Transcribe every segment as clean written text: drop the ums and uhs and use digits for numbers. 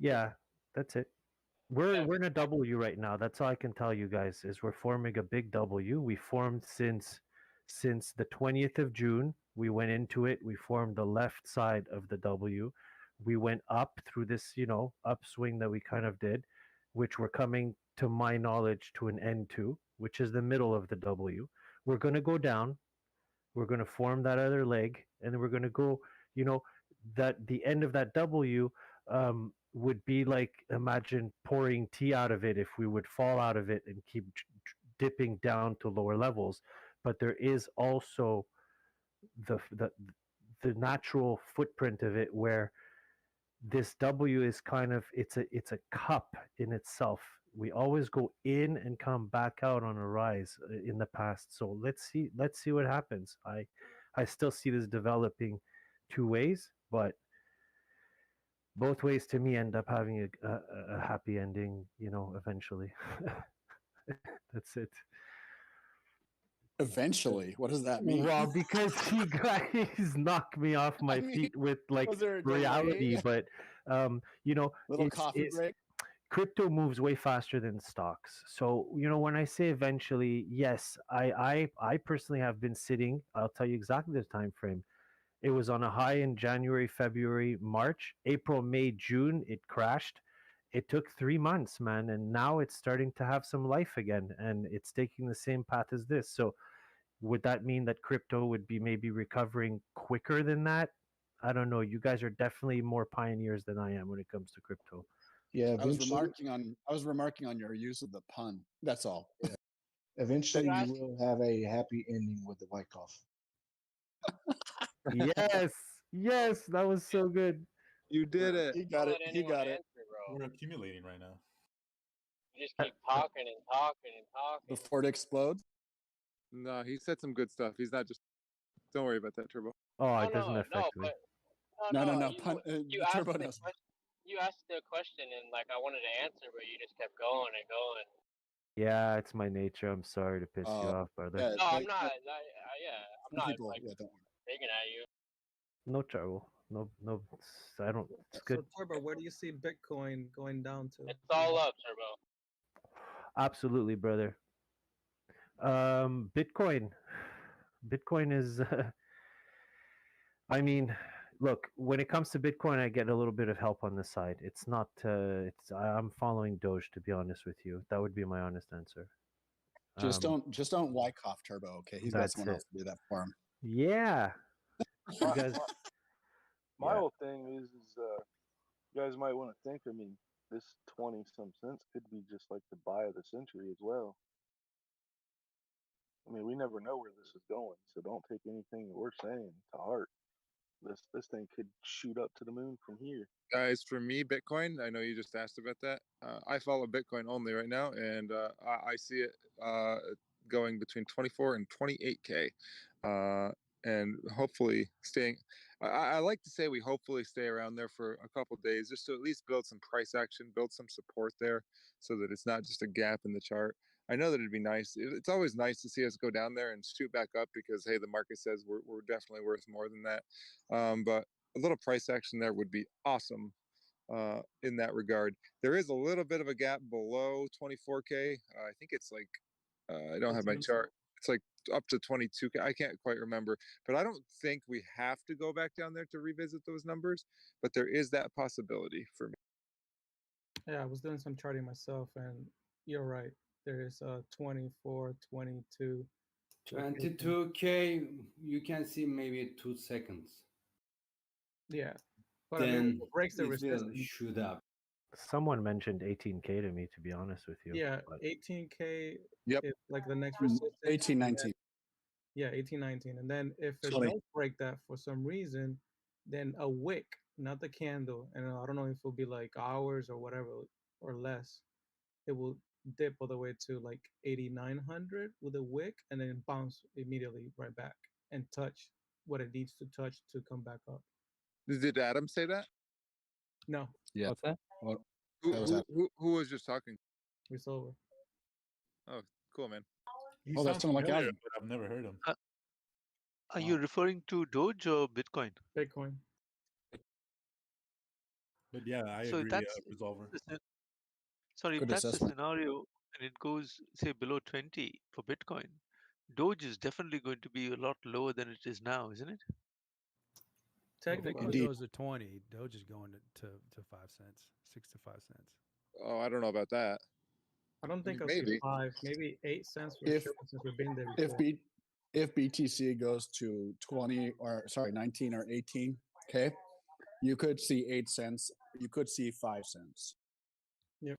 Yeah, that's it. We're in a W right now. That's all I can tell you guys is we're forming a big W. We formed since the 20th of June. We went into it. We formed the left side of the W. We went up through this, upswing that we kind of did, which we're coming to my knowledge to an end to, which is the middle of the W. We're going to go down. We're going to form that other leg, and then we're going to go, you know, that the end of that W would be like imagine pouring tea out of it if we would fall out of it and keep dipping down to lower levels. But there is also the the the natural footprint of it where this W is kind of it's a cup in itself. We always go in and come back out on a rise in the past. So let's see what happens. I still see this developing two ways, but both ways to me end up having a happy ending, eventually. That's it. Eventually, what does that mean? Well, because you guys knock me off my feet with like was there a reality, delay? but Little coffee break. crypto moves way faster than stocks. So, when I say eventually, yes, I personally have been sitting, I'll tell you exactly the time frame. It was on a high in January, February, March, April, May, June, it crashed. It took 3 months, man, and now it's starting to have some life again, and it's taking the same path as this. So, would that mean that crypto would be maybe recovering quicker than that? I don't know. You guys are definitely more pioneers than I am when it comes to crypto. Yeah, I was remarking on your use of the pun. That's all. Yeah. Eventually, you will have a happy ending with the white cough. Yes, yes, that was so good. You did it. He got it. He got it. We're accumulating right now. You just keep talking and talking and talking. Before it explodes? No, he said some good stuff. He's not just. Don't worry about that, Turbo. Oh, it doesn't affect me. No. You asked the question and like I wanted to answer, but you just kept going and going. Yeah, it's my nature. I'm sorry to piss you off, brother. Yeah, no, I'm not. I'm not like digging at you. No trouble. No. I don't. It's good. So, Turbo, where do you see Bitcoin going down to? It's all up, Turbo. Absolutely, brother. Bitcoin is. I mean, look. When it comes to Bitcoin, I get a little bit of help on the side. It's not. I'm following Doge, to be honest with you. That would be my honest answer. Just don't Wyckoff Turbo, okay? He's got someone else to do that for him. Yeah. You guys. My whole thing is you guys might want to think. I mean, this 20-some cents could be just like the buy of the century as well. I mean, we never know where this is going, so don't take anything we're saying to heart. This thing could shoot up to the moon from here. Guys, for me, Bitcoin, I know you just asked about that. I follow Bitcoin only right now, and I see it going between 24 and 28K. And hopefully staying. I like to say we hopefully stay around there for a couple days, just to at least build some price action, build some support there, so that it's not just a gap in the chart. I know that it'd be nice. It's always nice to see us go down there and shoot back up because, hey, the market says we're definitely worth more than that. But a little price action there would be awesome in that regard. There is a little bit of a gap below 24K. I think it's like, I don't have my chart. It's like up to 22K. I can't quite remember, but I don't think we have to go back down there to revisit those numbers, but there is that possibility for me. Yeah, I was doing some charting myself, and you're right. There is 24, 22. 22K, you can see maybe 2 seconds. Yeah. But then I mean, it breaks the resistance. Shoot up. Someone mentioned 18K to me, to be honest with you. Yeah, 18K Yep. is like the next resistance. 18, 19. Yeah, 18, 19. And then if it 20. does break that for some reason, then a wick, not the candle, and I don't know if it'll be like hours or whatever or less, it will dip all the way to like 8,900 with a wick and then bounce immediately right back and touch what it needs to touch to come back up. Did Adam say that? No. Yeah. What's that? Well, Who was just talking? It's over. Oh, cool, man. He Oh, that's sounds someone like familiar, Adam. but I've never heard him. Are you referring to Doge or Bitcoin? Bitcoin. But yeah, I So agree, that's Resolver. sorry, if Good that's the assessment. scenario and it goes say below 20 for Bitcoin, Doge is definitely going to be a lot lower than it is now, isn't it? If Technically, Bitcoin Indeed. goes to 20, Doge is going to 5 cents, 6 to 5 cents. Oh, I don't know about that. I don't think I'll see Maybe. 5, maybe 8 cents for If sure, since we've been there if before. B if BTC goes to 20 or sorry 19 or 18, okay, you could see 8 cents. You could see 5 cents. Yep.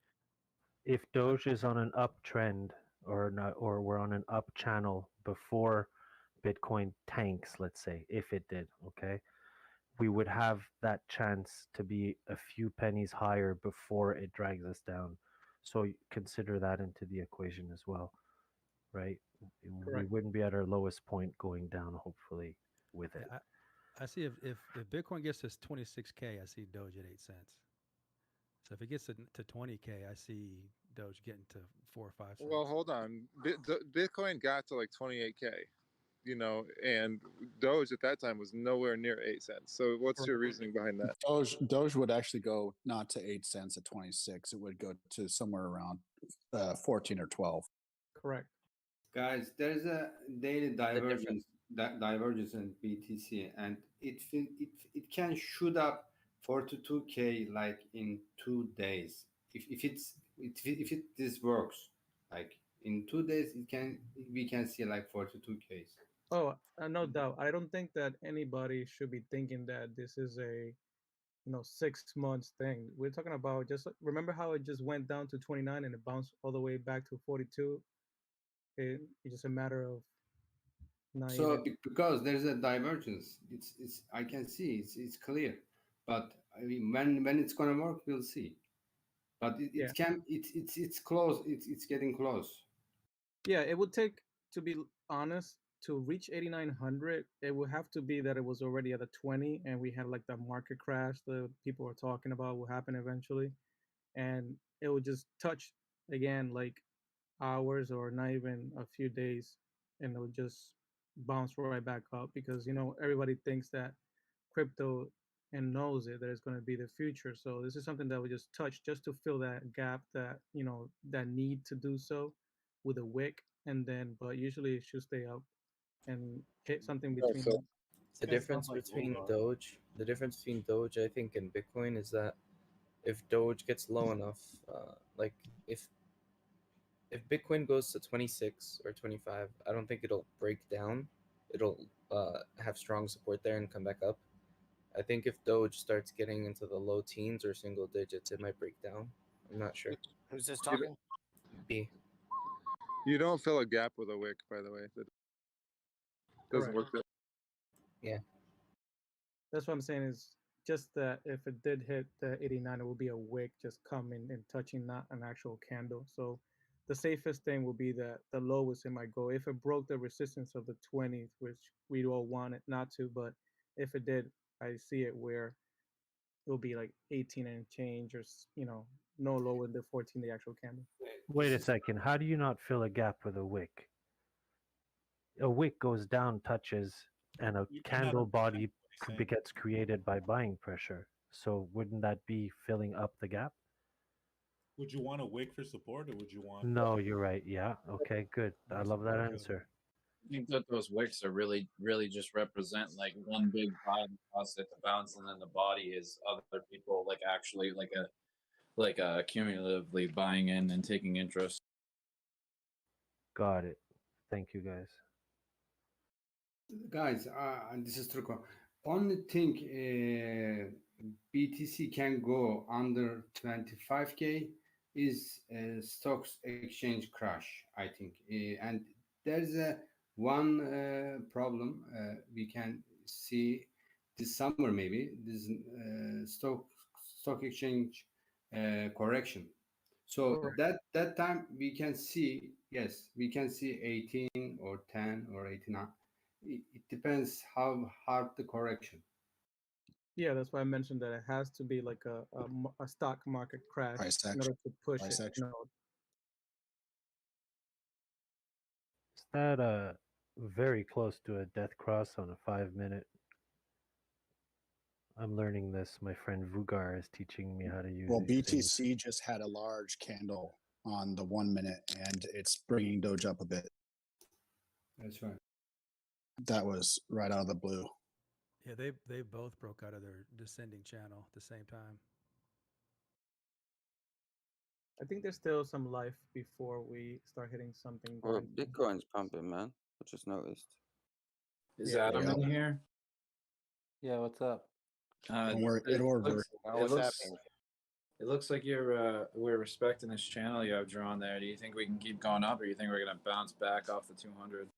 If Doge is on an uptrend or not, or we're on an up channel before Bitcoin tanks, let's say, if it did, okay, we would have that chance to be a few pennies higher before it drags us down. So consider that into the equation as well, right? We Correct. wouldn't be at our lowest point going down, hopefully, with it. Yeah, I see if Bitcoin gets to 26K, I see Doge at 8 cents. So if it gets to 20K, I see Doge getting to 4 or 5 cents. Well, hold on. Bitcoin got to like 28K, you know, and Doge at that time was nowhere near 8 cents. So what's your reasoning behind that? Doge would actually go not to 8 cents at 26. It would go to somewhere around 14 or 12. Correct. Guys, there's a daily divergence in BTC, and it can shoot up 42K like in 2 days. If this works, like in 2 days, we can see like 42Ks. Oh, no doubt. I don't think that anybody should be thinking that this is a 6 months thing. We're talking about just remember how it just went down to 29 and it bounced all the way back to 42. It's just a matter of not So even. because there's a divergence, it's I can see it's clear, but I mean when it's gonna work, we'll see. But Yeah. it's close. It's getting close. Yeah, it would take, to be honest, to reach 8,900. It would have to be that it was already at a 20, and we had like the market crash that people were talking about will happen eventually, and it would just touch again like hours or not even a few days, and it would just bounce right back up because everybody thinks that crypto and knows it that it's going to be the future. So this is something that we just touch just to fill that gap, that that need to do so with a wick, and then but usually it should stay up and hit something between. The difference between Doge, I think, and Bitcoin is that if Doge gets low enough, like if Bitcoin goes to 26 or 25, I don't think it'll break down. It'll have strong support there and come back up. I think if Doge starts getting into the low teens or single digits, it might break down. I'm not sure. Who's this talking? B. You don't fill a gap with a wick, by the way. That doesn't work. Yeah. That's what I'm saying is just that if it did hit the 89, it will be a wick just coming and touching, not an actual candle. So the safest thing will be that the lowest it might go. If it broke the resistance of the 20th, which we all want it not to, but if it did, I see it where it'll be like 18 and change, or no lower than 14, the actual candle. Wait a second. How do you not fill a gap with a wick? A wick goes down, touches, and a candle body gets created by buying pressure. So wouldn't that be filling up the gap? Would you want a wick for support, or would you want? No, you're right. Yeah. Okay, good. I love that answer. I think that those wicks are really just represent like one big pie that causes it to bounce, and then the body is other people like actually like cumulatively buying in and taking interest. Got it. Thank you, guys. Guys, this is Turko. Only thing BTC can go under 25K is stocks exchange crash, I think. And there's one problem we can see this summer, maybe this stock exchange correction. So that time we can see, yes, we can see 18 or 10 or 89. It depends how hard the correction. Yeah, that's why I mentioned that it has to be like a stock market crash in order to push it. Is that very close to a death cross on a 5-minute? I'm learning this. My friend Vugar is teaching me how to use Well, these things. BTC just had a large candle on the 1 minute, and it's bringing Doge up a bit. That's right. That was right out of the blue. Yeah, they both broke out of their descending channel at the same time. I think there's still some life before we start hitting something. Well, green. Bitcoin's pumping, man. I just noticed. Is Yeah, Adam yeah. in here? Yeah, what's up? Don't worry, it'll revert. It looks like we're respecting this channel you have drawn there. Do you think we can keep going up, or do you think we're gonna bounce back off the 200?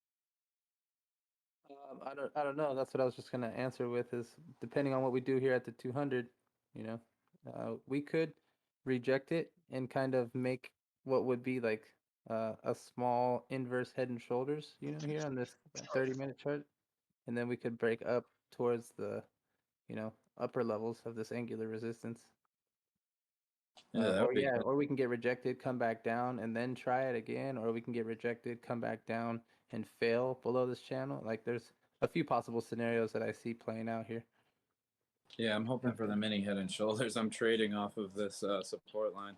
I don't know. That's what I was just gonna answer with is depending on what we do here at the 200, you know, we could reject it and kind of make what would be like a small inverse head and shoulders, you know, here on this 30-minute chart, and then we could break up towards the, you know, upper levels of this angular resistance. Yeah, that would be good. Or we can get rejected, come back down, and then try it again, or we can get rejected, come back down, and fail below this channel. Like there's a few possible scenarios that I see playing out here. Yeah, I'm hoping for the mini head and shoulders. I'm trading off of this support line.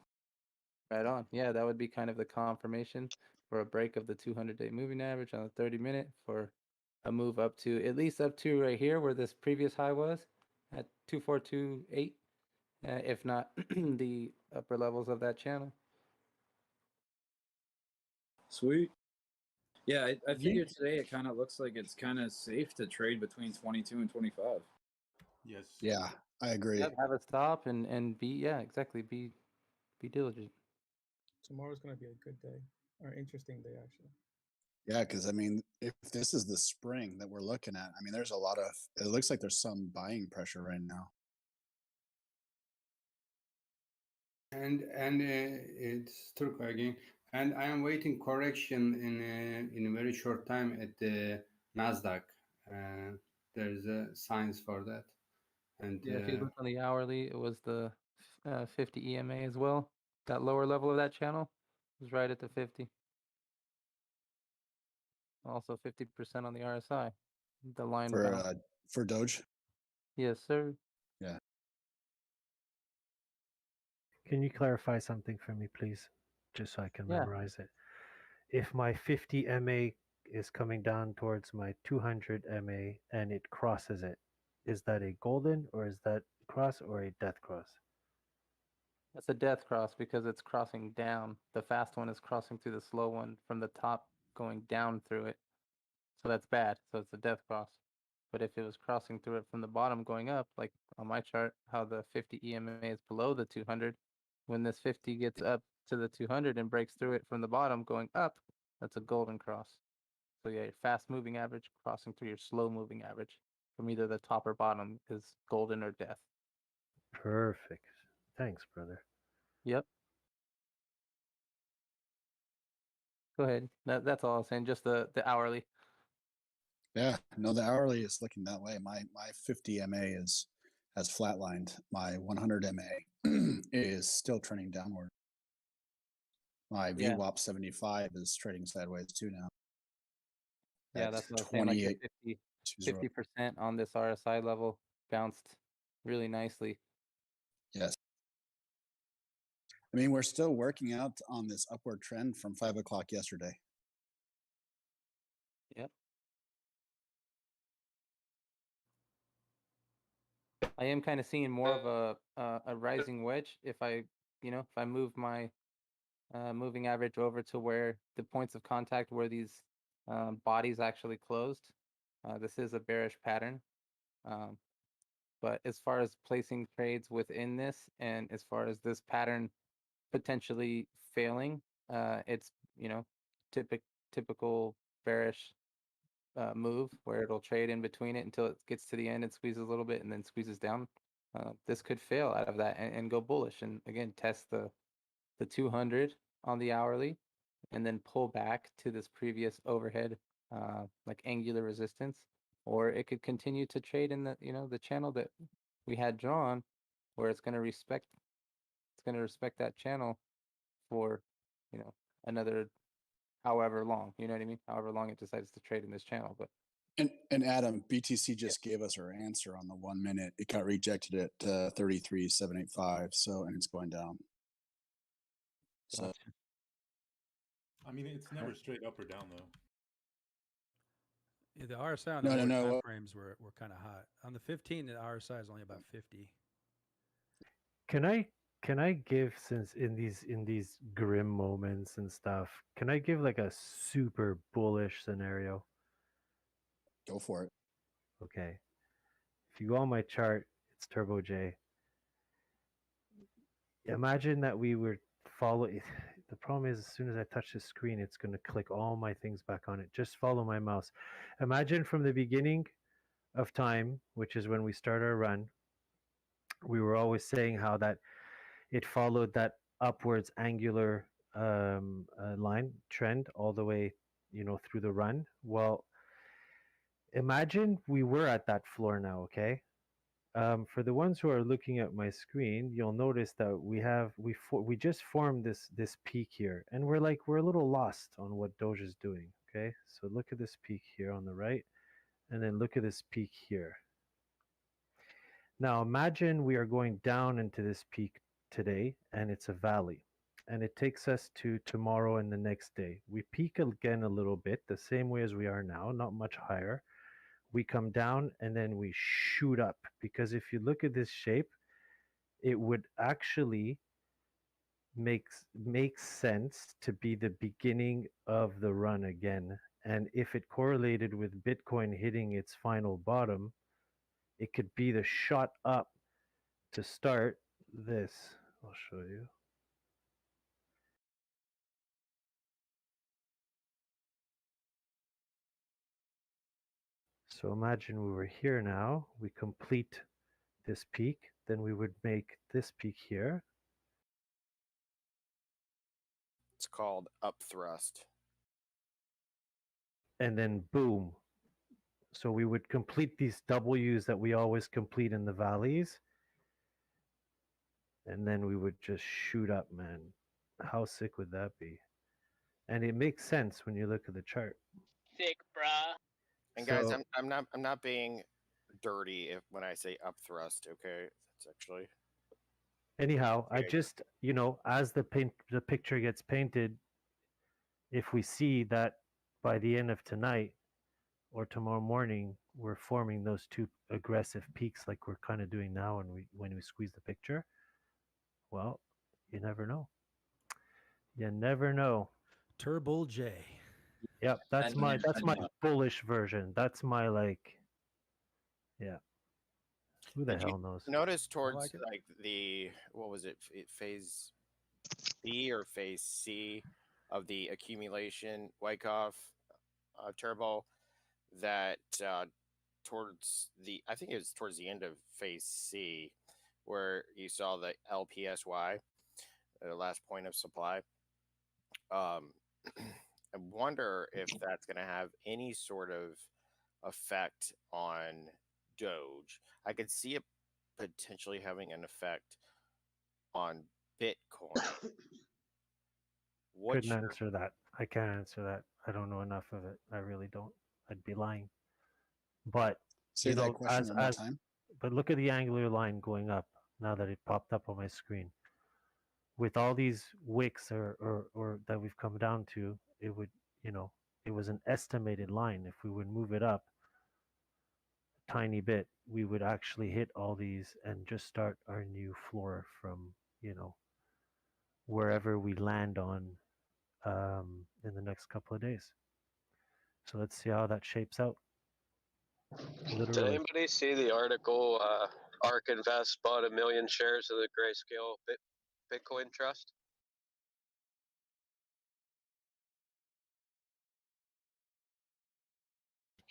Right on. Yeah, that would be kind of the confirmation for a break of the 200-day moving average on the 30-minute for a move up to at least up to right here where this previous high was at 2428, if not the upper levels of that channel. Sweet. Yeah, I figured today it kind of looks like it's kind of safe to trade between 22 and 25. Yes. Yeah, I agree. Yep, have a stop and be exactly be diligent. Tomorrow's gonna be a good day or interesting day actually. Yeah, because I mean, if this is the spring that we're looking at, I mean, there's a lot of. It looks like there's some buying pressure right now. And it's Turco again. And I am waiting correction in a very short time at the Nasdaq. There's signs for that. And Yeah, if you look on the hourly, it was the 50 EMA as well. That lower level of that channel was right at the 50. Also 50% on the RSI. The line for Doge. Yes, sir. Yeah. Can you clarify something for me, please? Just so I can Yeah. memorize it. If my 50 MA is coming down towards my 200 MA and it crosses it, is that a golden or is that cross or a death cross? That's a death cross because it's crossing down. The fast one is crossing through the slow one from the top going down through it. So that's bad. So it's a death cross. But if it was crossing through it from the bottom going up, like on my chart, how the 50 EMA is below the 200, when this 50 gets up to the 200 and breaks through it from the bottom going up, that's a golden cross. So yeah, your fast moving average crossing through your slow moving average from either the top or bottom is golden or death. Perfect. Thanks, brother. Yep. Go ahead. That's all I was saying. Just the hourly. Yeah, no, the hourly is looking that way. My 50 MA has flatlined. My 100 MA is still trending downward. My VWAP 75 is trading sideways too now. Yeah, that's what I was saying. Like the 50% on this RSI level bounced really nicely. Yes. I mean, we're still working out on this upward trend from 5 o'clock yesterday. Yep. I am kind of seeing more of a rising wedge if I move my moving average over to where the points of contact where these bodies actually closed. This is a bearish pattern. But as far as placing trades within this and as far as this pattern potentially failing, it's, typical bearish move where it'll trade in between it until it gets to the end and squeezes a little bit and then squeezes down. This could fail out of that and go bullish and again test the 200 on the hourly and then pull back to this previous overhead like angular resistance, or it could continue to trade in the channel that we had drawn where it's going to respect that channel for another however long, you know what I mean, however long it decides to trade in this channel. But And Adam, BTC just gave us our answer on the 1 minute. It got rejected at 33,785. So, and it's going down. So, I mean, it's never straight up or down though. Yeah, the RSI on No, the no, lower no. time frames were kind of hot. On the 15, the RSI is only about 50. Can I give, since in these grim moments and stuff, can I give like a super bullish scenario? Go for it. Okay. If you go on my chart, it's Turbo J. Imagine that we were follow. The problem is, as soon as I touch the screen, it's going to click all my things back on it. Just follow my mouse. Imagine from the beginning of time, which is when we start our run, we were always saying how that it followed that upwards angular line trend all the way, through the run. Well, imagine we were at that floor now, okay? For the ones who are looking at my screen, you'll notice that we just formed this peak here, and we're a little lost on what Doge is doing. Okay, so look at this peak here on the right, and then look at this peak here. Now imagine we are going down into this peak today, and it's a valley, and it takes us to tomorrow and the next day. We peak again a little bit, the same way as we are now, not much higher. We come down and then we shoot up, because if you look at this shape, it would actually makes sense to be the beginning of the run again. And if it correlated with Bitcoin hitting its final bottom, it could be the shot up to start this. I'll show you. So imagine we were here now, we complete this peak, then we would make this peak here. It's called up thrust. And then boom. So we would complete these W's that we always complete in the valleys. And then we would just shoot up, man. How sick would that be? And it makes sense when you look at the chart. Sick, bruh. And guys, I'm not being dirty when I say up thrust, okay? That's actually Anyhow, I just, as the picture gets painted, if we see that by the end of tonight or tomorrow morning, we're forming those two aggressive peaks like we're kind of doing now when we squeeze the picture, well, you never know. You never know. Turbo J. Yep, that's my bullish version. That's my yeah. Who the hell knows? Notice towards what was it, phase B or phase C of the accumulation Wyckoff turbo, that I think it was towards the end of phase C, where you saw the LPSY, the last point of supply. I wonder if that's going to have any sort of effect on Doge. I could see it potentially having an effect on Bitcoin. Couldn't answer that. I can't answer that. I don't know enough of it. I really don't. I'd be lying. But say that question one more time. But look at the angular line going up now that it popped up on my screen. With all these wicks or that we've come down to, it would, it was an estimated line. If we would move it up a tiny bit, we would actually hit all these and just start our new floor from, wherever we land on in the next couple of days. So let's see how that shapes out. Did anybody see the article? ARK Invest bought 1 million shares of the Grayscale Bitcoin Trust.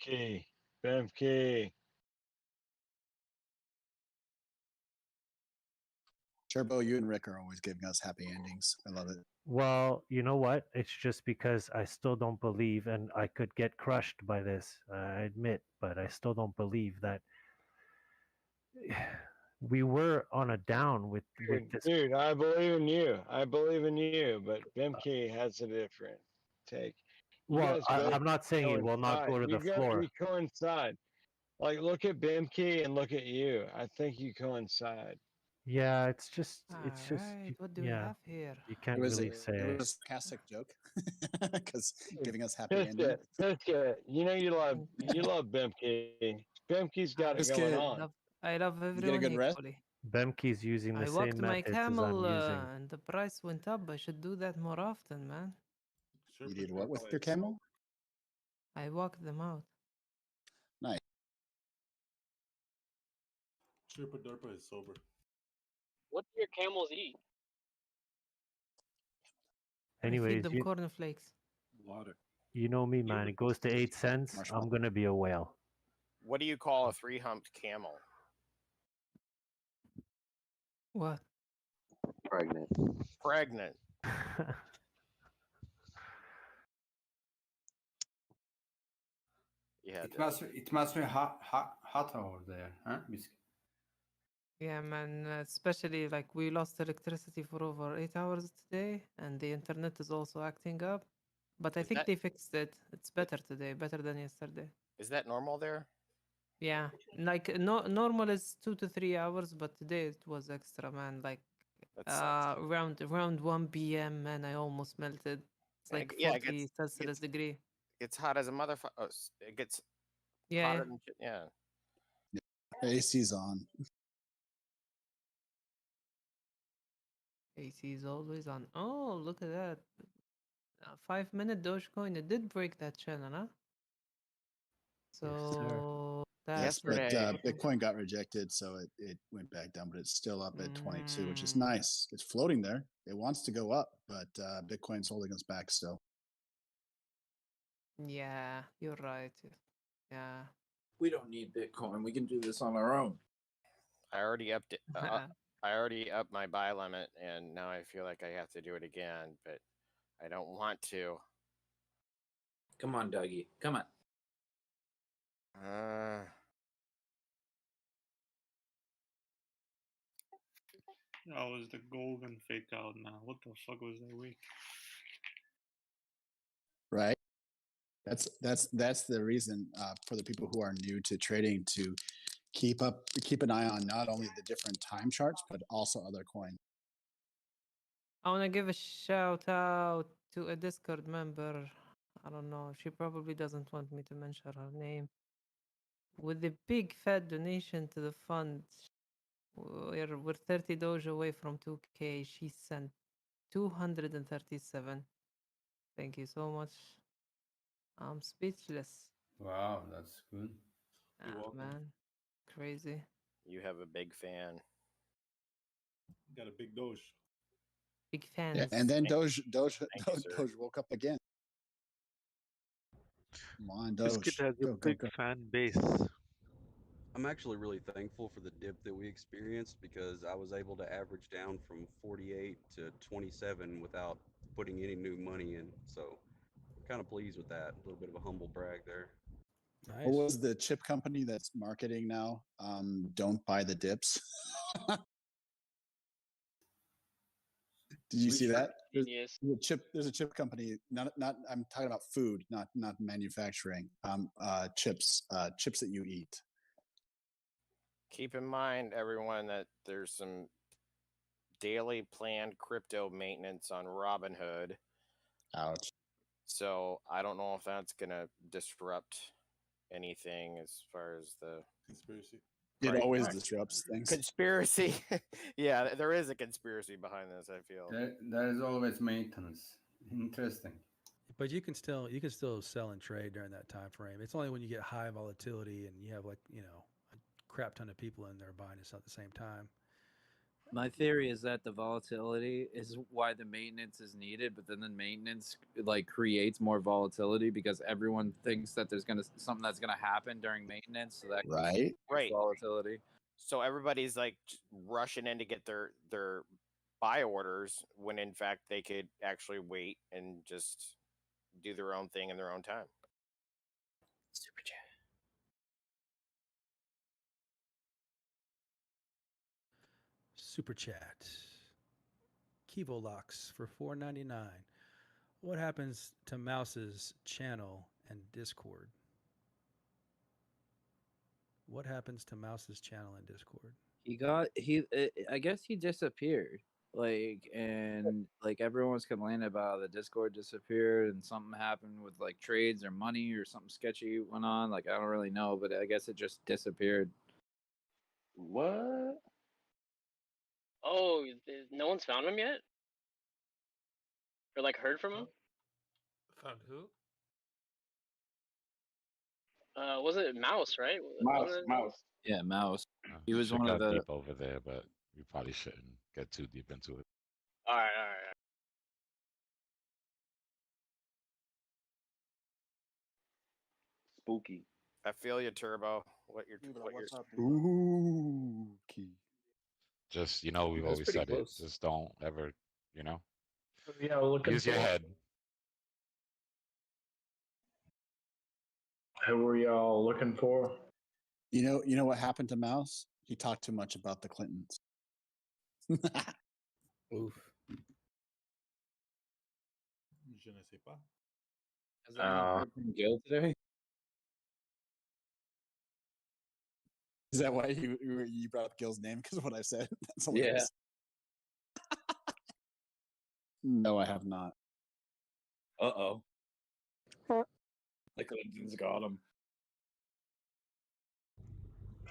Okay, BMK. Turbo, you and Rick are always giving us happy endings. I love it. Well, you know what? It's just because I still don't believe, and I could get crushed by this, I admit, but I still don't believe that we were on a down with this. Dude, I believe in you. I believe in you, but BMK has a different take. Well, guys both I'm not saying it will not go to the floor. You coincide. Like, look at Bimkey and look at you. I think you coincide. Yeah, it's just Alright, what do we yeah. have here? You can't really say. It was a sarcastic joke because giving us happy ending. Biscuit, you know you love Bimkey. Bimkey's got it going on. I love You get a everyone good rest. equally. Bemke's using the I same walked my methods as camel I'm using. and the price went up. I should do that more often, man. You did what with your camel? I walked them out. Nice. Sherpa Durpa is sober. What do your camels eat? I feed Anyways, them cornflakes. Water. you know me, man. It goes to 8 cents. I'm gonna be a whale. What do you call a 3-humped camel? What? Pregnant. Pregnant. Yeah. It must be hot over there, huh? Biscuit? Yeah, man. Especially like we lost electricity for over 8 hours today, and the internet is also acting up. But I think they fixed it. It's better today, better than yesterday. Is that normal there? Yeah, like normal is 2 to 3 hours, but today it was extra, man. Like around 1 p.m. man, I almost melted. It's like 40 Celsius degree. It's hot as a motherfucker. It gets Yeah, hotter yeah. than shit. Yeah. AC's on. AC is always on. Oh, look at that. 5-minute Dogecoin. It did break that channel, huh? So Yes, but that's Bitcoin got rejected, so it went back down, but it's still up at 22, which is nice. It's floating there. It wants to go up, but Bitcoin's holding us back still. Yeah, you're right. Yeah. We don't need Bitcoin. We can do this on our own. I already upped it. I already upped my buy limit, and now I feel like I have to do it again, but I don't want to. Come on, Dougie. Come on. Oh, is the golden fake out now? What the fuck was that week? Right. That's the reason for the people who are new to trading to keep an eye on not only the different time charts but also other coins. I want to give a shout out to a Discord member. I don't know. She probably doesn't want me to mention her name. With the big fat donation to the fund, we're 30 Doge away from 2K. She sent 237. Thank you so much. I'm speechless. Wow, that's good. Man, crazy. You have a big fan. Got a big Doge. Big fans. Yeah, and then Doge woke up again. Come on, Doge. Biscuit has a big fan base. I'm actually really thankful for the dip that we experienced because I was able to average down from 48 to 27 without putting any new money in. So I'm kind of pleased with that. A little bit of a humble brag there. Nice. What was the chip company that's marketing now? Don't buy the dips. Did you see that? There's a chip company. Not. I'm talking about food, not manufacturing. Chips that you eat. Keep in mind, everyone, that there's some daily planned crypto maintenance on Robinhood. Ouch. So I don't know if that's gonna disrupt anything as far as the conspiracy. It always disrupts things. Conspiracy. Yeah, there is a conspiracy behind this, I feel. There is always maintenance. Interesting. But you can still sell and trade during that time frame. It's only when you get high volatility and you have a crap ton of people in there buying this at the same time. My theory is that the volatility is why the maintenance is needed, but then the maintenance creates more volatility because everyone thinks that there's something that's gonna happen during maintenance, so that right volatility. So everybody's rushing in to get their buy orders when in fact they could actually wait and just do their own thing in their own time. Super chat. Super chat. Kivolox for $4.99. What happens to Mouse's channel and Discord? What happens to Mouse's channel and Discord? I guess he disappeared. Like everyone was complaining about the Discord disappeared and something happened with like trades or money or something sketchy went on. Like I don't really know, but I guess it just disappeared. What? Oh, no one's found him yet? Or like heard from him? Found who? Was it Mouse, right? Mouse. Yeah, Mouse. He You was should one of go the. deep over there, but we probably shouldn't get too deep into it. All right. Spooky. I feel you, Turbo. What you're. Spooky. Just we've That's always pretty said close. it. Just don't ever, Yeah, looking use your for head. Who were y'all looking for? You know what happened to Mouse? He talked too much about the Clintons. Oof. Je ne sais pas. Has anyone heard from Gil today? Is that why you brought up Gil's name because of what I said? That's hilarious. No, I have not. Uh-oh. The Clintons got him.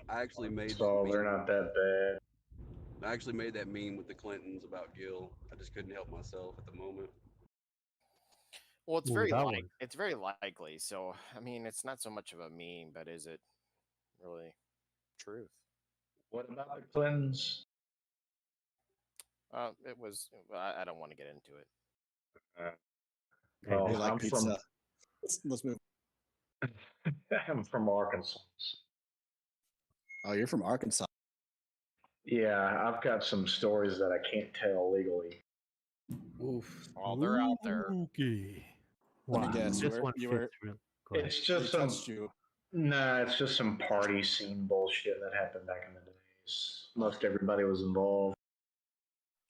I actually made. So they're not that bad. I actually made that meme with the Clintons about Gil. I just couldn't help myself at the moment. Well, it's Ooh, very that one. it's very likely. So I mean, it's not so much of a meme, but is it really truth? What about the Clintons? It was. I don't want to get into it. Well, They like I'm pizza. from. Let's move. I'm from Arkansas. Oh, you're from Arkansas. Yeah, I've got some stories that I can't tell legally. Oof. Oh, they're out there. Okay. Let me guess. This one You fits were. real. Go ahead. It's They just some. touched you. Nah, it's just some party scene bullshit that happened back in the days. Most everybody was involved.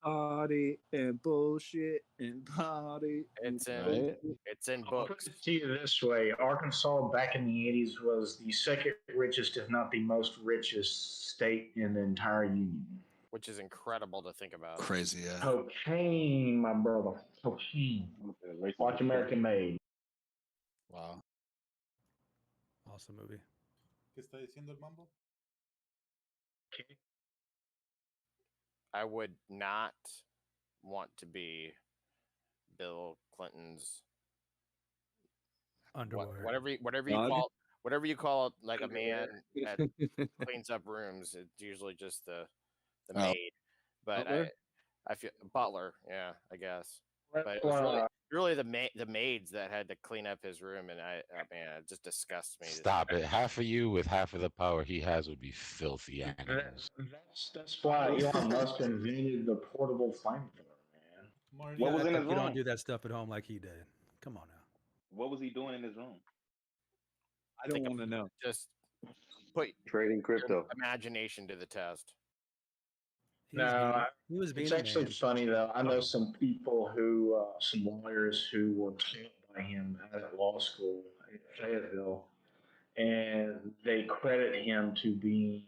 Party and bullshit and party. It's in. Right. It's in I'll put books. it to you this way: Arkansas back in the '80s was the second richest, if not the most richest state in the entire union. Which is incredible to think about. Crazy, yeah. Cocaine, my brother. Cocaine. Watch American Made. Wow. Awesome movie. ¿Qué está diciendo el mambo? I would not want to be Bill Clinton's Underwear. whatever you call it, like a man that cleans up rooms. It's usually just the maid, but I feel butler. Yeah, I guess. But it was really the maids that had to clean up his room, and man, it just disgusts me. Stop it. Half of you with half of the power he has would be filthy animals. That's why Elon Musk invented the portable flamethrower, man. What was in his You room? don't do that stuff at home like he did. Come on now. What was he doing in his room? I don't want to know. Just put Trading crypto. your imagination to the test. No, he was being it's a actually man. funny though. I know some people who, some lawyers who were taught by him at law school in Fayetteville, and they credit him to being,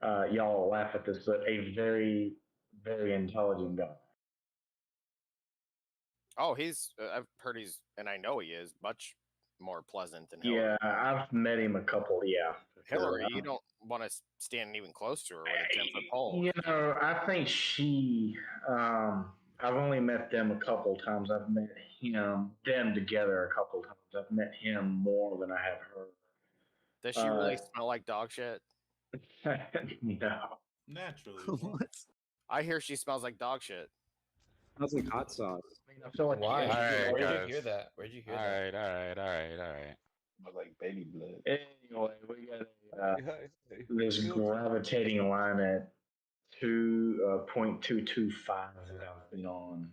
y'all will laugh at this, but a very, very intelligent guy. Oh, I've heard and I know he is much more pleasant than Hillary. Yeah, I've met him a couple. Yeah, Hillary, you don't want to stand even close to her with a 10-foot pole. You know, I think I've only met them a couple times. I've met them together a couple times. I've met him more than I have her. Does she really smell like dog shit? No. Naturally. What? I hear she smells like dog shit. Smells like hot sauce. I feel like Why? Alright, Where'd guys. you hear that? Where'd you hear All that? right. Smells like baby blood. Anyway, we got this gravitating line at 2.225 that I've been on.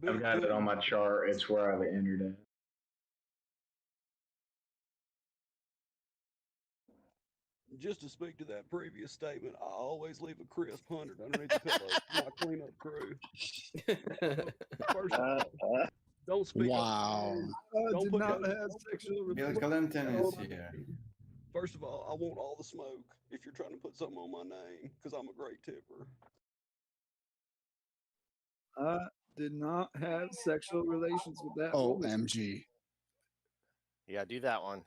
I've got it on my chart. It's where I've entered it. just to speak to that previous statement, I always leave a crisp 100 underneath the pillow for my cleanup crew. First of all, don't speak up. Wow. Don't put not those, have don't sexual put, Bill don't Clinton put is on my here. name. First of all, I want all the smoke if you're trying to put something on my name, because I'm a great tipper. I did not have sexual relations with that woman. OMG. Yeah, do that one.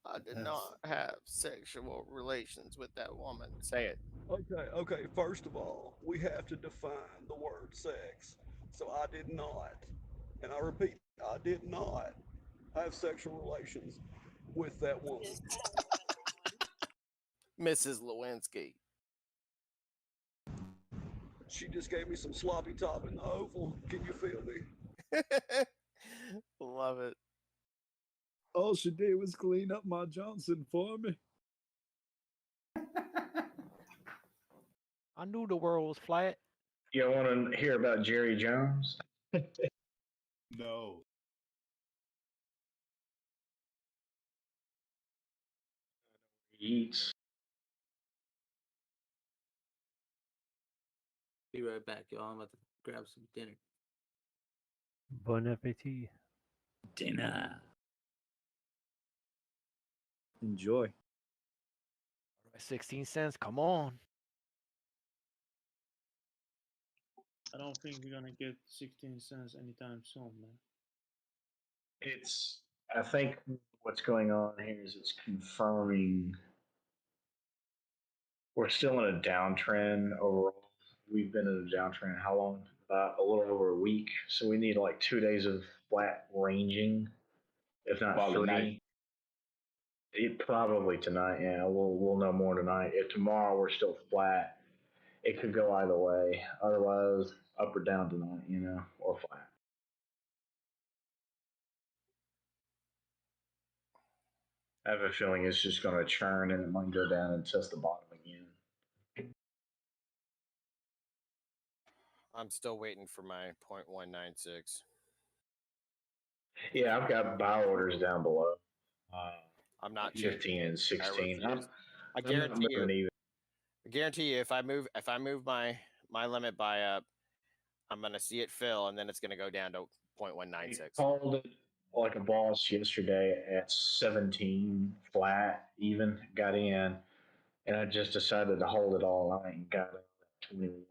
I did Yes. not have sexual relations with that woman. Say it. Okay. First of all, we have to define the word sex. So I did not, and I repeat, I did not have sexual relations with that woman. Mrs. Lewinsky. She just gave me some sloppy top in the oval. Can you feel me? Love it. All she did was clean up my Johnson for me. I knew the world was flat. You want to hear about Jerry Jones? No. He eats. Be right back, y'all. I'm about to grab some dinner. Bon appetit. Dinner. Enjoy. 16 cents. Come on. I don't think we're gonna get 16 cents anytime soon, man. I think what's going on here is it's confirming we're still in a downtrend overall. We've been in a downtrend how long? About a little over a week. So we need like 2 days of flat ranging, if not Well, 3. tonight. Probably tonight. Yeah, we'll know more tonight. If tomorrow we're still flat, it could go either way. Otherwise, up or down tonight, or flat. I have a feeling it's just going to churn and it might go down and test the bottom again. I'm still waiting for my 0.196. Yeah, I've got buy orders down below. I'm not 15 changing and it. 16. I I'm not guarantee you. moving either. I guarantee you, if I move my limit buy up, I'm gonna see it fill, and then it's gonna go down to 0.196. Called it like a boss yesterday at 17 flat, even got in, and I just decided to hold it all night and got it at 21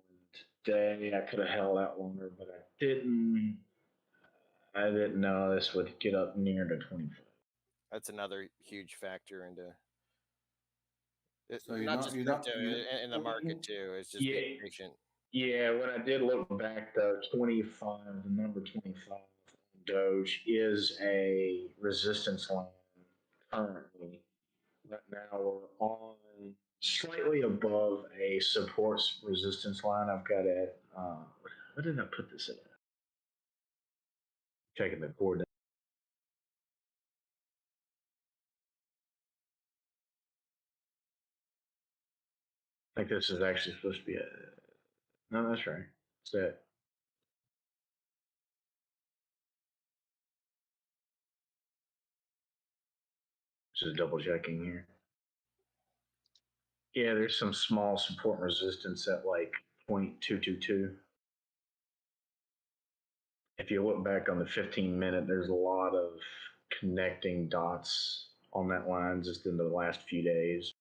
today. I could have held out longer, but I didn't. I didn't know this would get up near to 25. That's another huge factor into So you not don't- just you don't- crypto you- in the market too. It's just being patient. Yeah, when I did look back though, 25, the number 25 Doge is a resistance line currently. But now we're on slightly above a support resistance line. I've got it. What did I put this at? Checking the coordinates. I think this is actually supposed to be a. No, that's right. It's that. Just double checking here. Yeah, there's some small support resistance at like 0.222. If you look back on the 15-minute, there's a lot of connecting dots on that line just in the last few days.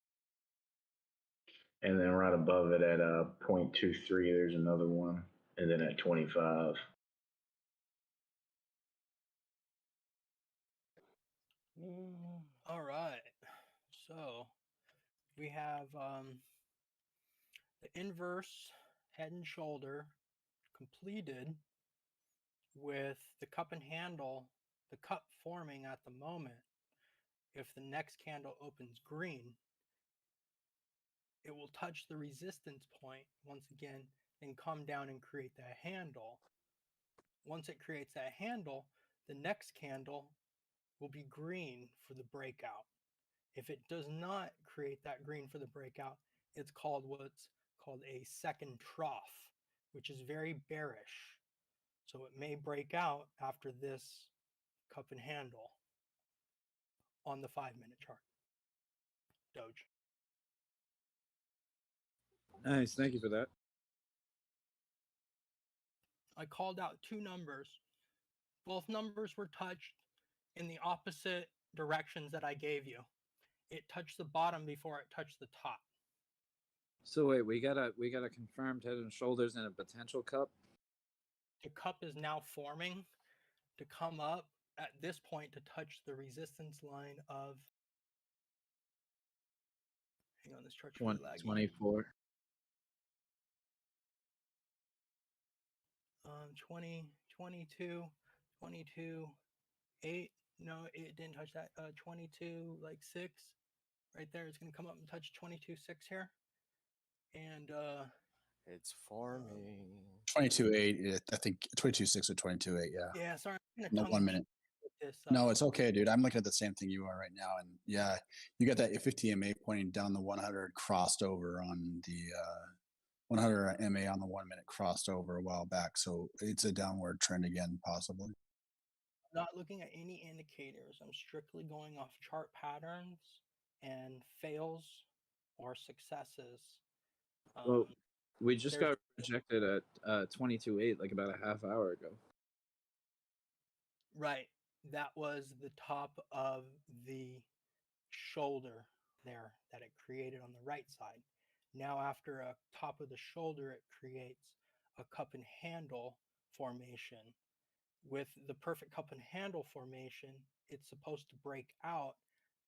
And then right above it at 0.23, there's another one. And then at 25. All right. So we have the inverse head and shoulder completed with the cup and handle, the cup forming at the moment. If the next candle opens green, it will touch the resistance point once again and come down and create that handle. Once it creates that handle, the next candle will be green for the breakout. If it does not create that green for the breakout, it's called what's called a second trough, which is very bearish. So it may break out after this cup and handle on the 5-minute chart. Doge. Nice, thank you for that. I called out two numbers. Both numbers were touched in the opposite directions that I gave you. It touched the bottom before it touched the top. So wait, we got a confirmed Head and Shoulders and a potential cup. The cup is now forming to come up at this point to touch the resistance line of. Hang on, this chart's really laggy. 24. 20, 22, 22, 8. No, it didn't touch that. 22, like 6. Right there. It's going to come up and touch 22, 6 here. And it's forming. 22.8. I think 22.6 or 22.8. Yeah. Yeah. Sorry. I'm No, 1 minute. This, no, it's okay, dude. I'm looking at the same thing you are right now, and yeah, you got that 50 MA pointing down the 100, crossed over on the 100 MA on the 1 minute, crossed over a while back. So it's a downward trend again, possibly. Not looking at any indicators. I'm strictly going off chart patterns and fails or successes. Well, we just got rejected at 22.8 like about a half hour ago. Right. That was the top of the shoulder there that it created on the right side. Now after a top of the shoulder, it creates a cup and handle formation. With the perfect cup and handle formation, it's supposed to break out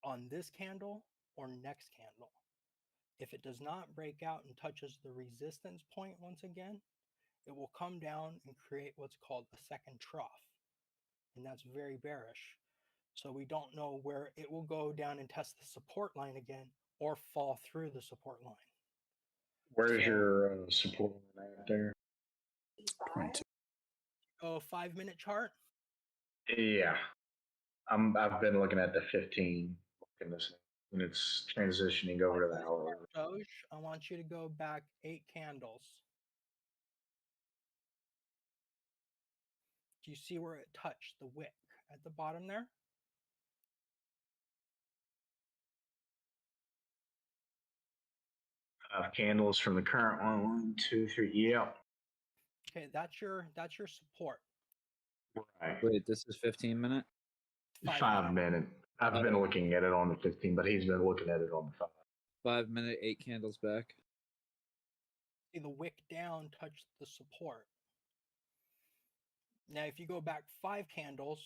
on this candle or next candle. If it does not break out and touches the resistance point once again, it will come down and create what's called a second trough. And that's very bearish. So we don't know where it will go down and test the support line again or fall through the support line. Where's your support line out there? 22. Oh, 5 minute chart? Yeah. I've been looking at the 15 in this, and it's transitioning over to the hourly. Doge, I want you to go back 8 candles. Do you see where it touched the wick at the bottom there? Candles from the current one, 1, 2, 3. Yeah. Okay, that's your support. Right. Wait, this is 15 minute? 5 minute. I've been looking at it on the 15, but he's been looking at it on the 5. 5 minute, 8 candles back. See, the wick down touched the support. Now, if you go back 4 candles,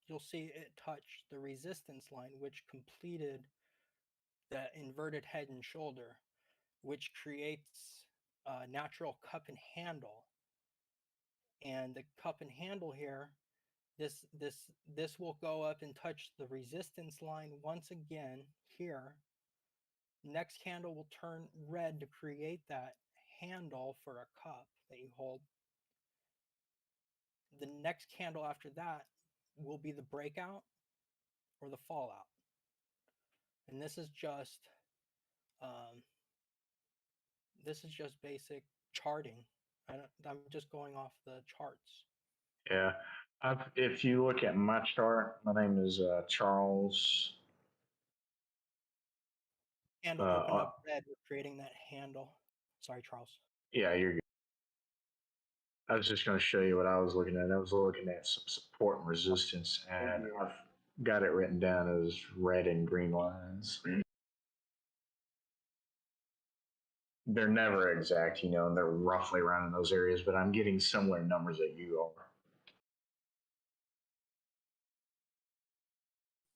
you'll see it touched the resistance line, which completed the inverted head and shoulder, which creates a natural cup and handle. And the cup and handle here, this will go up and touch the resistance line once again here. Next candle will turn red to create that handle for a cup that you hold. The next candle after that will be the breakout or the fallout. And this is just basic charting. I'm just going off the charts. Yeah. If you look at my chart, my name is Charles. Handle open up red, we're creating that handle. Sorry, Charles. Yeah, you're good. I was just going to show you what I was looking at. I was looking at some support and resistance, and I've got it written down as red and green lines. They're never exact, and they're roughly around in those areas, but I'm getting similar numbers that you are.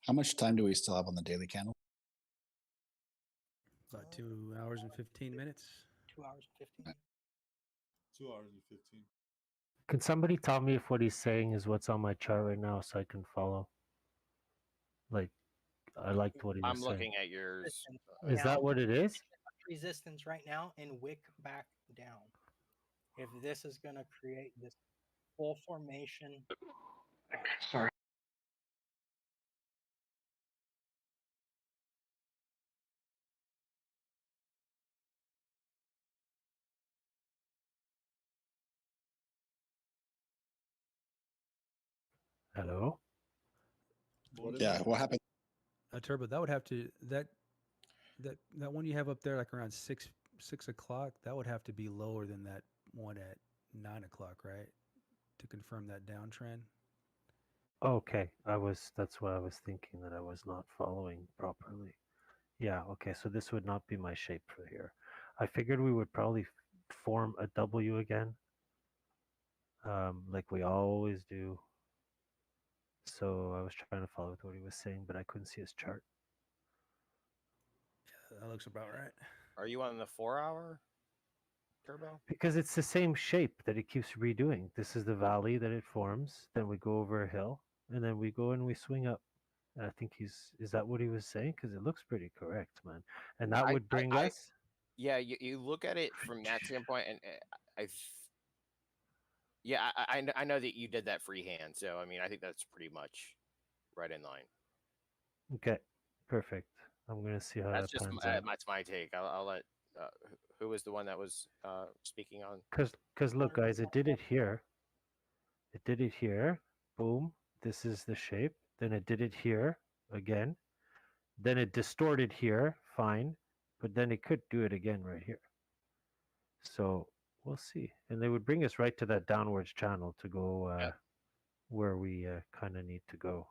How much time do we still have on the daily candle? About 2 hours and 15 minutes. 2 hours and 15. 2 hours and 15. Can somebody tell me if what he's saying is what's on my chart right now so I can follow? Like, I liked what he was I'm saying. looking at yours. Is that what it is? Resistance right now and wick back down. If this is going to create this full formation. Sorry. Hello? Yeah, what happened? Turbo, that would have to that one you have up there, like around 6 o'clock, that would have to be lower than that one at 9 o'clock, right? To confirm that downtrend. Okay, that's what I was thinking, that I was not following properly. Yeah, okay, so this would not be my shape for here. I figured we would probably form a W again, like we always do. So I was trying to follow with what he was saying, but I couldn't see his chart. That looks about right. Are you on the 4-hour turbo? Because it's the same shape that it keeps redoing. This is the valley that it forms, then we go over a hill, and then we go and we swing up. And I think is that what he was saying? Because it looks pretty correct, man. And that would bring us. Yeah, you look at it from that standpoint, and I know that you did that freehand, so I mean I think that's pretty much right in line. Okay, perfect. I'm gonna see how That's that just pans out. that's my take. I'll let who was the one that was speaking on? Because look, guys, it did it here. It did it here. Boom. This is the shape. Then it did it here again. Then it distorted here. Fine. But then it could do it again right here. So we'll see. And they would bring us right to that downwards channel to go where we kind of need to go.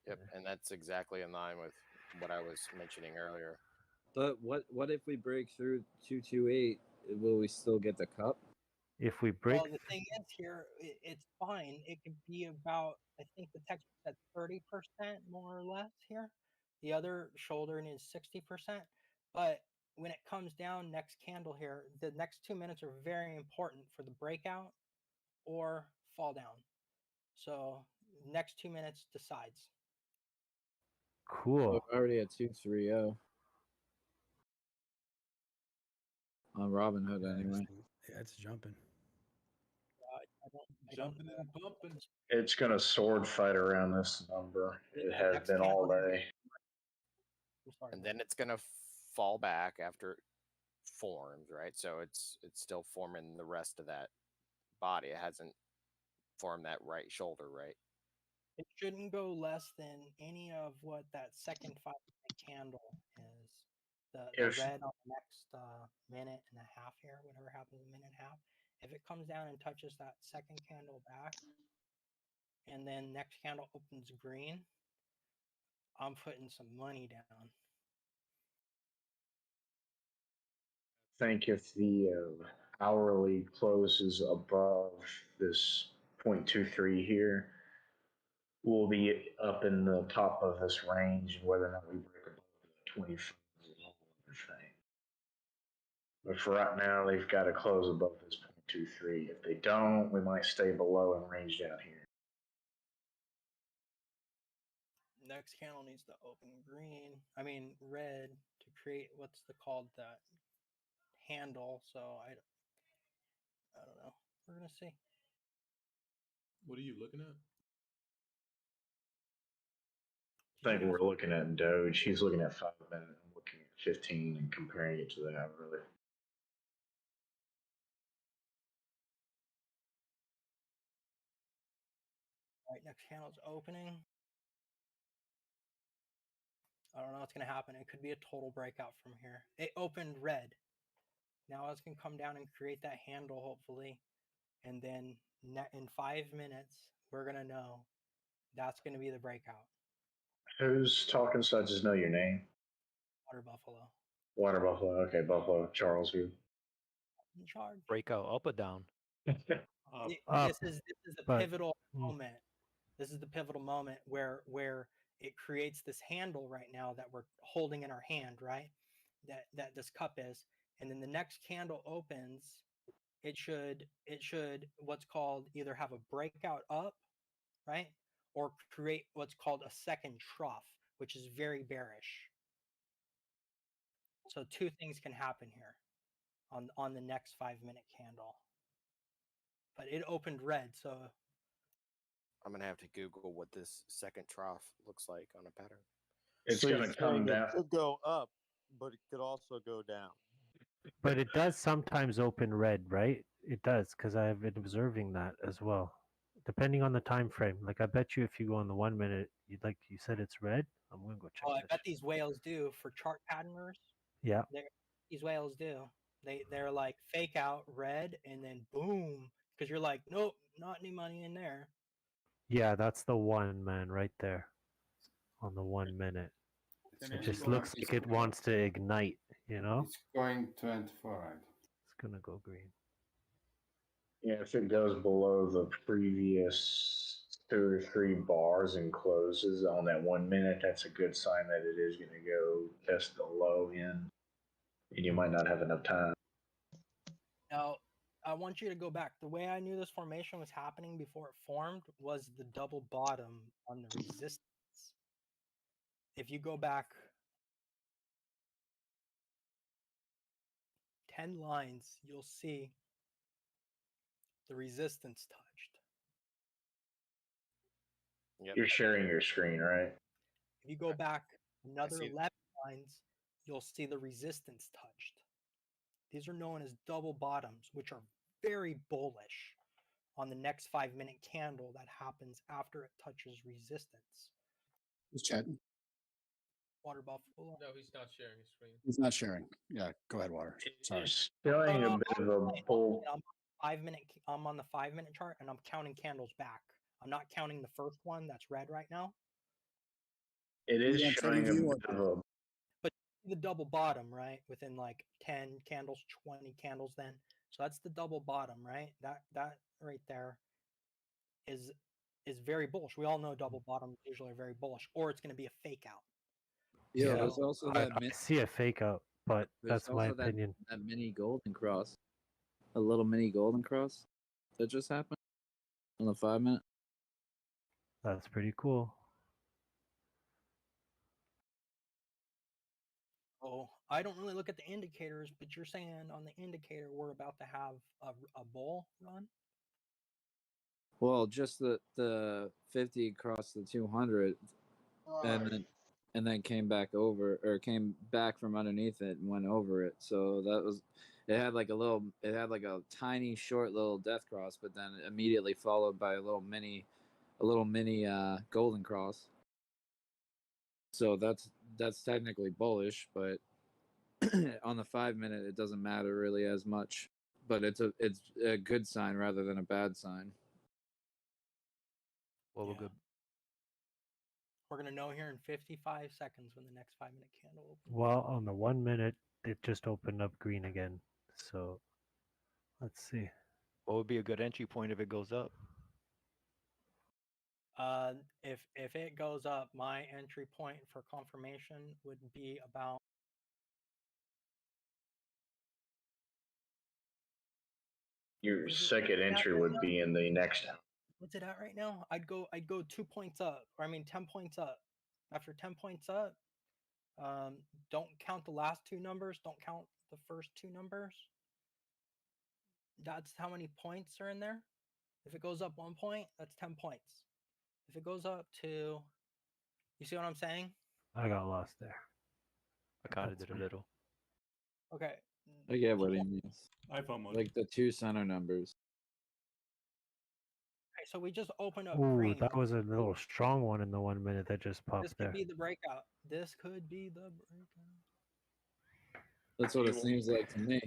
Yep, and that's exactly in line with what I was mentioning earlier. But what if we break through 228? Will we still get the cup? If we break, Well, the thing is here, it's fine. It could be about, I think the text said 30% more or less here. The other shoulder is 60%. But when it comes down next candle here, the next 2 minutes are very important for the breakout or fall down. So next 2 minutes decides. Cool. We're already at 230 on Robinhood anyway. Yeah, it's jumping. Jumping and bumping. It's going to sword fight around this number. It has been all day. And then it's gonna fall back after it forms, right? So it's still forming the rest of that body. It hasn't formed that right shoulder, right? It shouldn't go less than any of what that second 5-minute candle is. The red on the next minute and a half here, whatever happens in a minute and a half. If it comes down and touches that second candle back, and then next candle opens green, I'm putting some money down. I think if the hourly closes above this 0.23 here, we'll be up in the top of this range. Whether or not we break above the 25 is a whole other thing. But for right now, they've got to close above this 0.23. If they don't, we might stay below and range down here. Next candle needs to open red to create what's called that handle. So I don't know. We're gonna see. What are you looking at? I think we're looking at Doge. He's looking at 5 minute. I'm looking at 15 and comparing it to the hourly. All right, next candle's opening. I don't know what's going to happen. It could be a total breakout from here. It opened red. Now it's going to come down and create that handle, hopefully. And then in 5 minutes, we're going to know that's going to be the breakout. Who's talking so I just know your name? Water Buffalo. Water Buffalo. Okay, Buffalo. Charlesview. In charge. Breakout up or down? This is the pivotal moment. This is the pivotal moment where it creates this handle right now that we're holding in our hand, right? That this cup is, and then the next candle opens, it should what's called either have a breakout up, right, or create what's called a second trough, which is very bearish. So two things can happen here on the next 5 minute candle. But it opened red, so I'm gonna have to Google what this second trough looks like on a pattern. It's So going you're to come saying down. it could go up, but it could also go down. But it does sometimes open red, right? It does, because I've been observing that as well. Depending on the time frame. Like I bet you if you go on the 1 minute, like you said it's red. I'm gonna go check I this. bet these whales do for chart patterners. Yeah. These whales do. They're like fake out red and then boom, because you're like, nope, not any money in there. Yeah, that's the one, man, right there on the 1 minute. It just looks like it wants to ignite, you know? It's going 24, right? It's gonna go green. Yeah, if it goes below the previous 2 or 3 bars and closes on that 1 minute, that's a good sign that it is going to go test the low end, and you might not have enough time. Now, I want you to go back. The way I knew this formation was happening before it formed was the double bottom on the resistance. If you go back 10 lines, you'll see the resistance touched. Yep. You're sharing your screen, right? If you go back another see 11 lines, you'll see the resistance touched. These are known as double bottoms, which are very bullish on the next 5-minute candle that happens after it touches resistance. Who's chatting? Water Buffalo. No, he's not sharing his screen. He's not sharing. Yeah, go ahead, Water. Sorry. It's showing a bit of a bull. I'm on the 5-minute chart and I'm counting candles back. I'm not counting the first one that's red right now. It is Yeah, showing a TradingView bit of a. But the double bottom, right? Within like 10 candles, 20 candles then. So that's the double bottom, right? That right there is very bullish. We all know double bottoms usually are very bullish, or it's going to be a fake out. Yeah, Yeah, there's also I, that I see a fake out, but there's that's my also that opinion. that mini golden cross, a little mini golden cross that just happened on the 5-minute. That's pretty cool. Oh, I don't really look at the indicators, but you're saying on the indicator we're about to have a bull run? Well, just the 50 across the 200, and then came back over, or came back from underneath it and went over it. So that was, it had like a tiny short little death cross, but then immediately followed by a little mini golden cross. So that's technically bullish, but on the 5-minute it doesn't matter really as much. But it's a good sign rather than a bad sign. Well, we're good. We're going to know here in 55 seconds when the next 5-minute candle opens. Well, on the 1 minute, it just opened up green again. So let's see. What would be a good entry point if it goes up? If it goes up, my entry point for confirmation would be about Your second entry would be in the next. what's it at right now? I'd go 2 points up, or I mean 10 points up. After 10 points up, don't count the last 2 numbers. Don't count the first 2 numbers. That's how many points are in there. If it goes up 1 point, that's 10 points. If it goes up to, you see what I'm saying? I got lost there. I kind of did a little. Okay. I get what he means. I found Like the 2 center numbers. Okay, so we just opened up Ooh, green. that was a little strong one in the 1 minute that just popped This could there. be the breakout. This could be the breakout. That's what it seems like to me.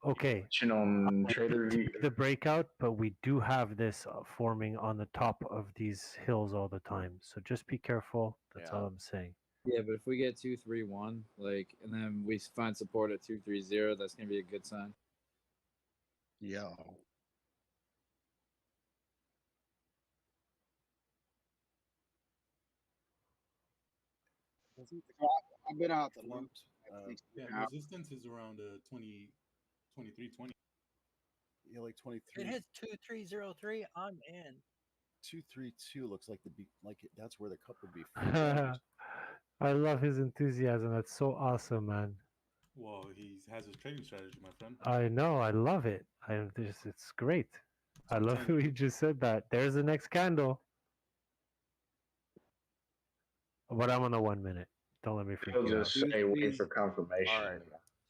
Okay. On TraderView. The breakout, but we do have this forming on the top of these hills all the time. So just be careful. That's all I'm saying. Yeah, but if we get 231, like, and then we find support at 230, that's gonna be a good sign. Yeah. I've been out the loop. Yeah, resistance is around 2320. Yeah, like 23. It hits 2303. I'm in. 232 looks like that's where the cup would be. I love his enthusiasm. That's so awesome, man. Well, he has his trading strategy, my friend. I know. I love it. It's great. I love who he just said that. There's the next candle. But I'm on the 1 minute. Don't let me freak He'll you out. just say wait for confirmation. All right.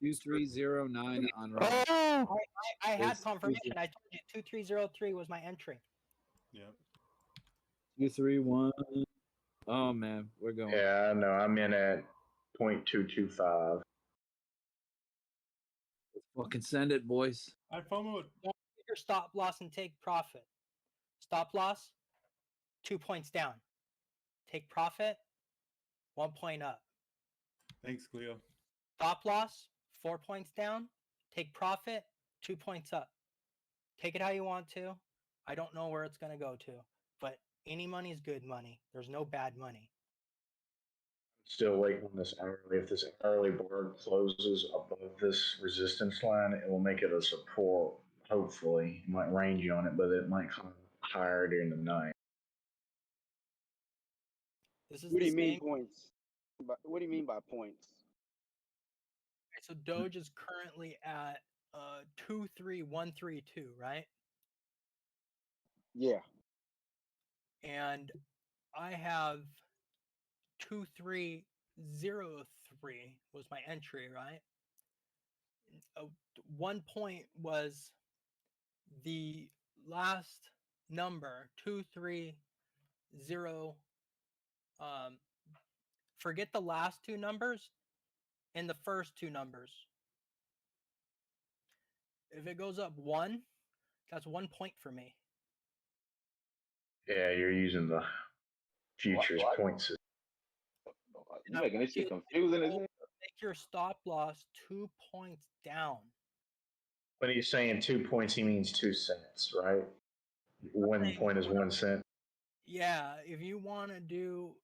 2309 on Rob. Oh! I had confirmation. I told you 2303 was my entry. Yeah. 231. Oh man, we're going. Yeah, no, I'm in at 0.225. Fucking send it, boys. I FOMO. Don't take your stop loss and take profit. Stop loss, 2 points down. Take profit, 1 point up. Thanks, Cleo. Stop loss, 4 points down. Take profit, 2 points up. Take it how you want to. I don't know where it's going to go to, but any money is good money. There's no bad money. Still waiting on this hourly. If this hourly bar closes above this resistance line, it will make it a support. Hopefully, it might range on it, but it might come higher during the night. This is What do the you mean same. points? What do you mean by points? Okay, so Doge is currently at 23132, right? Yeah. And I have 2303 was my entry, right? 1 point was the last number 230. Forget the last two numbers and the first two numbers. If it goes up 1, that's 1 point for me. Yeah, you're using the futures point system. You're making this shit confusing, isn't it? Make your stop loss 2 points down. When he's saying 2 points, he means 2 cents, right? 1 point is 1 cent. Yeah, if you want to do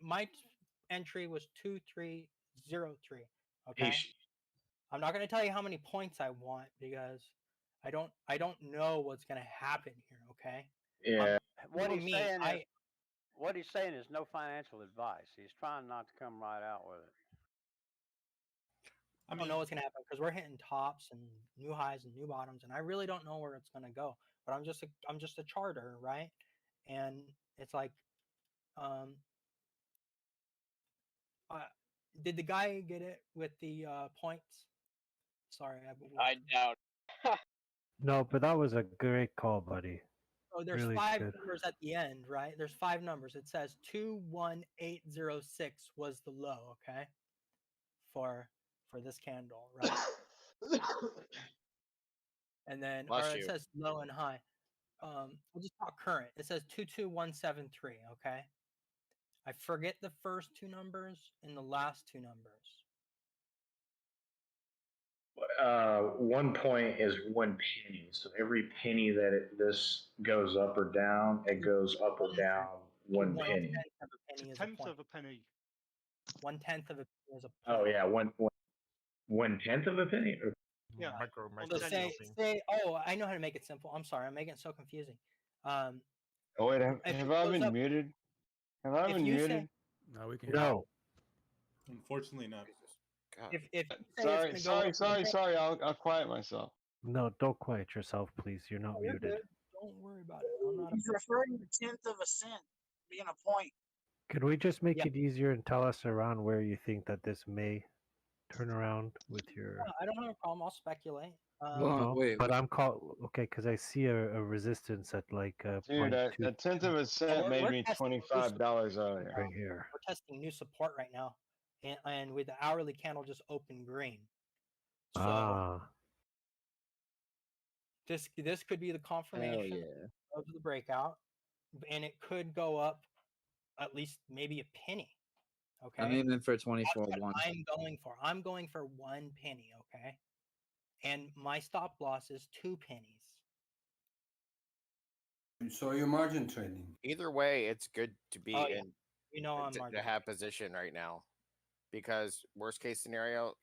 my entry was 2303. Okay. I'm not going to tell you how many points I want because I don't know what's going to happen here, okay? Yeah. What For he's me, saying is, what he's saying is no financial advice. He's trying not to come right out with it. I don't know what's gonna happen because we're hitting tops and new highs and new bottoms, and I really don't know where it's gonna go. But I'm just a charter, right? And it's like, did the guy get it with the points? Sorry, I doubt. No, but that was a great call, buddy. So there's Really 5 good. numbers at the end, right? There's 5 numbers. It says 21806 was the low, okay? For this candle, right? And then it says low and high. I'll just talk current. It says 22173, okay? I forget the first 2 numbers and the last 2 numbers. 1 point is 1 penny. So every penny that this goes up or down, it goes up or down 1 penny. 1/10 of a penny. 1/10 of a penny is a penny. Oh yeah, 1/10 of a penny. Yeah. Micro. Well, just say, oh, I know how to make it simple. I'm sorry, I'm making it so confusing. Oh wait, have I been muted? Have I been muted? No, we can. No. Unfortunately, not. If you say Sorry. I'll quiet myself. No, don't quiet yourself, please. You're not you're muted. good. Don't worry about it. I'm not. He's referring to 1/10 of a cent being a point. Could we just make it easier and tell us around where you think that this may turn around with your? I don't have a problem. I'll speculate. No, but I'm okay because I see a resistance at like Dude, a 1/10 of a cent made me $25 earlier. right here. We're testing new support right now, and with the hourly candle just open green. So this could be the confirmation of the breakout, and it could go up at least maybe a penny. Okay. I'm aiming for That's 24-1. what I'm going for 1 penny. Okay. And my stop loss is 2 pennies. So you're margin trading. Either way, it's good to be in. I'm to have position right now, because worst case scenario,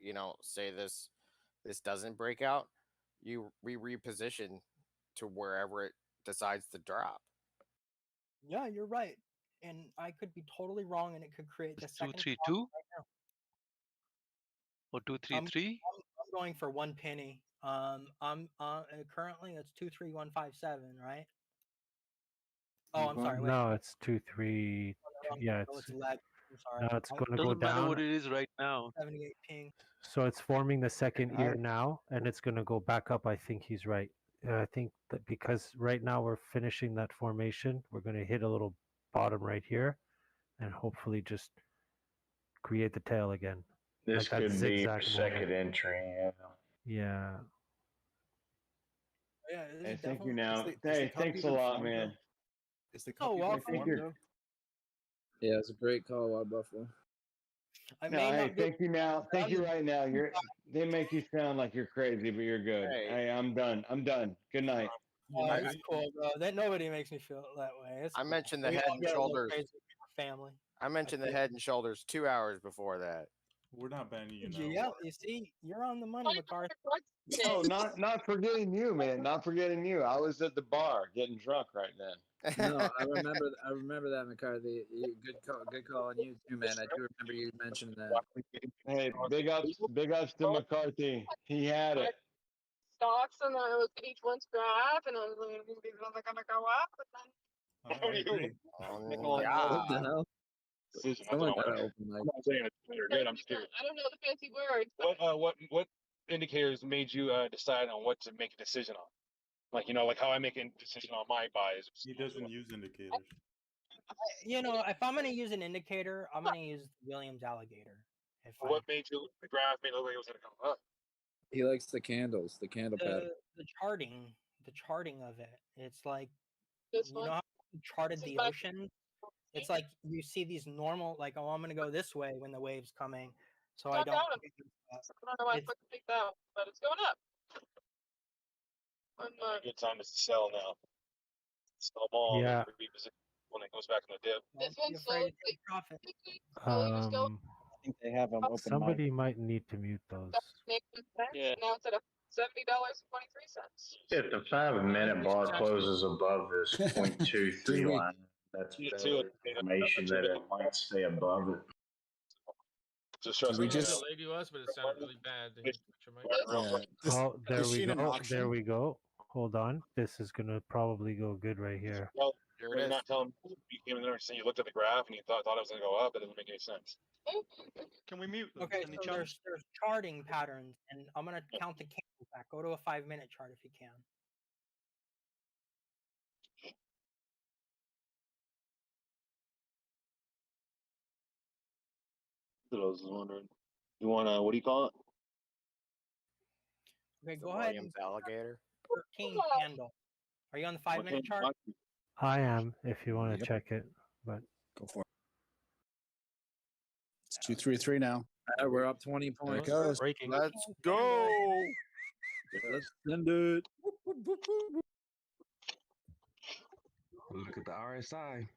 say this doesn't break out, we reposition to wherever it decides to drop. Yeah, you're right, and I could be totally wrong, and it could create the second 232 right now. or 233. I'm going for 1 penny. I'm currently it's 23157, right? Oh, I'm sorry. Wait. No, it's 2-3. Yeah, Oh, it's it's lag. I'm sorry. no, it's going to go Doesn't matter down. what it is right now. 78 ping. So it's forming the second ear now, and it's going to go back up. I think he's right. I think that because right now we're finishing that formation, we're going to hit a little bottom right here, and hopefully just create the tail again. This that could be your zigzag second moment. entry. Yeah. Yeah. Yeah, this Hey, is thank you definitely. now. the Hey, cup thanks a even lot, formed, man. though? Is the Oh, cup even welcome. I think formed, you're. though? Yeah, it's a great call, Wild Buffalo. I No, may hey, not be. thank you now. Thank you I'm- right now. They make you sound like you're crazy, but you're good. Hey. Hey, I'm done. I'm done. Good night. Oh, that's cool, bro. That nobody makes me feel that way. It's I cool. mentioned the We head all and get a little shoulders. crazy with our family. I mentioned the feel head and shoulders 2 hours before that. We're not banning you now. Yeah, you see, you're on the money, McCarthy. No, not forgetting you, man. Not forgetting you. I was at the bar getting drunk right then. No, I remember that, McCarthy. Good call on you too, man. I do remember you mentioning that. Hey, big ups to McCarthy. He had it. Stocks, and I looked at each one's graph, and I was like, these are gonna go up, but then. I agree. What the hell? Someone got an open mic. I'm not saying it's good. I'm just curious. I don't know the fancy words. What indicators made you decide on what to make a decision on? Like, you know, like how I make a decision on my buys. He doesn't use indicators. You know, if I'm gonna use an indicator, I'm gonna use Williams alligator. What made you the graph made it look like it was gonna come up? He likes the candles, the candle pattern. The charting of it. It's like This you one? know how you charted the ocean. It's like you see these normal, like, oh, I'm gonna go this way when the wave's coming, so I Got don't. down a bit. I don't know why I It's- fucking picked that, but it's going up. Good time to sell now. Sell them all. Yeah. Reposition when it goes back in the dip. This Don't be one's afraid to slowly take profit. I think they have an open Somebody might need to mute those. Yeah. Now it's at $70.23. If the 5-minute bar closes above this 0.23 line, that's better information that it might stay above it. Just Did we just? relate to us, but it sounded really bad. Did you put your mic Yeah. Oh, there is we she in an go. auction? There we go. Hold on. This is gonna probably go good right here. Well, Here when it you're is. not telling you came in there and you looked at the graph and you thought it was gonna go up, that doesn't make any sense. Can we mute them? Okay, Any so chance? there's charting patterns, and I'm gonna count the candles back. Go to a 5-minute chart if you can. I was wondering. You wanna what do you call it? Okay, The go ahead. Williams alligator. 13 candle. Are you on the 5-minute chart? I am, if you want to Yep. check it. But Go for it. It's 233 now. We're up 20 There it points. goes. breaking. Let's go. Let's send it. Look at the RSI.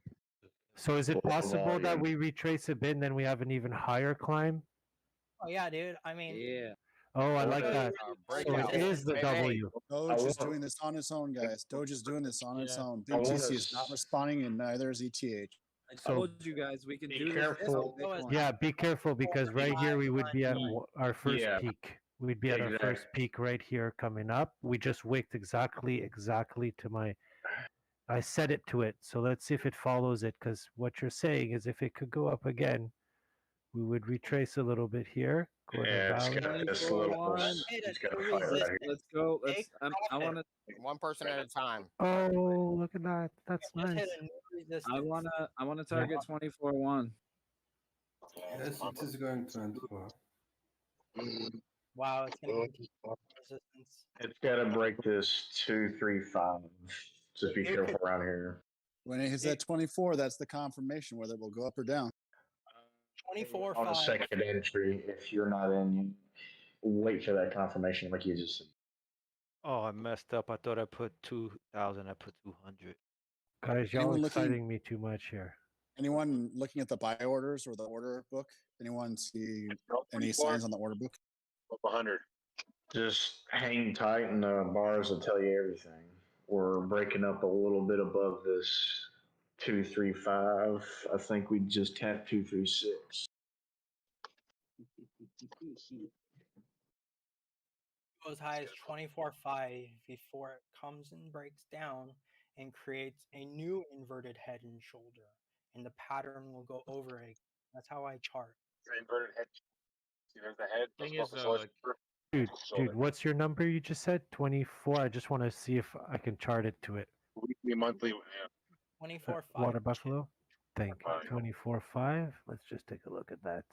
So is it Full possible that volume. we retrace a bit and then we have an even higher climb? Oh yeah, dude. I mean, Yeah. Oh, I like that. So breakout. it is the Hey, W. Doge is doing this on its own, guys. Doge is doing this on its own. BTC is not responding, and neither is ETH. I So- told you guys we can Be do careful. this. with Bitcoin. Yeah, be careful because right here we would be at our first Yeah. peak. We'd be at our first Exactly. peak right here coming up. We just wicked exactly to my. I set it to it. So let's see if it follows it. Because what you're saying is if it could go up again, we would retrace a little bit here. Go to Yeah, it's valley. got this little. It's got a fight right here. Let's go. I want to. One person at a time. Oh, look at that. That's just nice. hit a new resistance. I want to target 24-1. Yes, it is going 24. Wow, it's gonna keep resistance. It's got to break this 235. Just be careful around here. When it hits that 24, that's the confirmation whether it will go up or down. 24 On the 5. second entry, if you're not in, you wait for that confirmation, like you just said. Oh, I messed up. I thought I put 2,000. I put 200. Guys, y'all Anyone exciting looking- me too much here. Anyone looking at the buy orders or the order book? Anyone see any signs on the order book? Up 100. Just hang tight, and the bars will tell you everything. We're breaking up a little bit above this 235. I think we just tapped 236. Go as high as 24 5 before it comes and breaks down and creates a new inverted head and shoulder, and the pattern will go over it. That's how I chart. Inverted head. See, there's the head. Thing That's is, above the Dude, what's your number you just said? 24. I just want to see if I can chart it to it. weekly, monthly. Yeah. 24 5. Water Buffalo. Thank you. Fine. 24.5. Let's just take a look at that.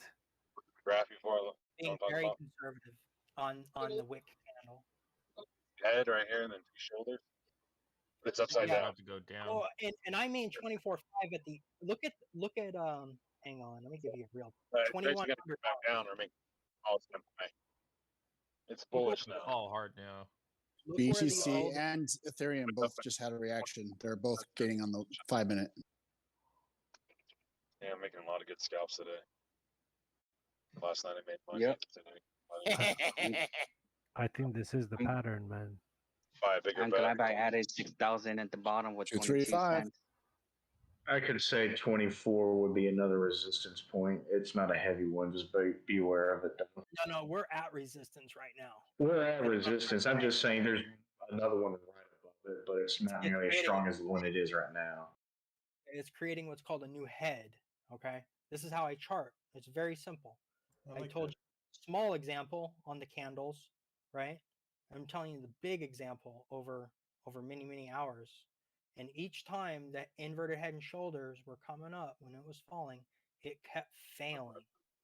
Graph before I look. You know being what I'm very talking conservative on the wick candle. about? Head right here and then two shoulders. It's upside Yeah. down. About to go down. Oh, and I mean 24/5 at the look at hang on, let me give you a real It's basically gonna $2,100. come back down or make all it's gonna play. It's Look bullish what- now. Fall hard now. Look where the BTC old and Ethereum both just had a reaction. They're both getting on the 5-minute. Yeah, I'm making a lot of good scalps today. Last night I made money. Yep. Today. I think this is the pattern, man. Buy a bigger I'm bet. glad I added 6,000 at the bottom with 22 235. cents. I could say 24 would be another resistance point. It's not a heavy one. Just be aware of it. Though. No, we're at resistance right now. We're at resistance. I'm just saying there's another one right above it, but it's not nearly as strong as the one it is right now. It's creating what's called a new head. Okay, this is how I chart. It's very simple. I like told that. you small example on the candles, right? I'm telling you the big example over many hours. And each time that inverted head and shoulders were coming up when it was falling, it kept failing.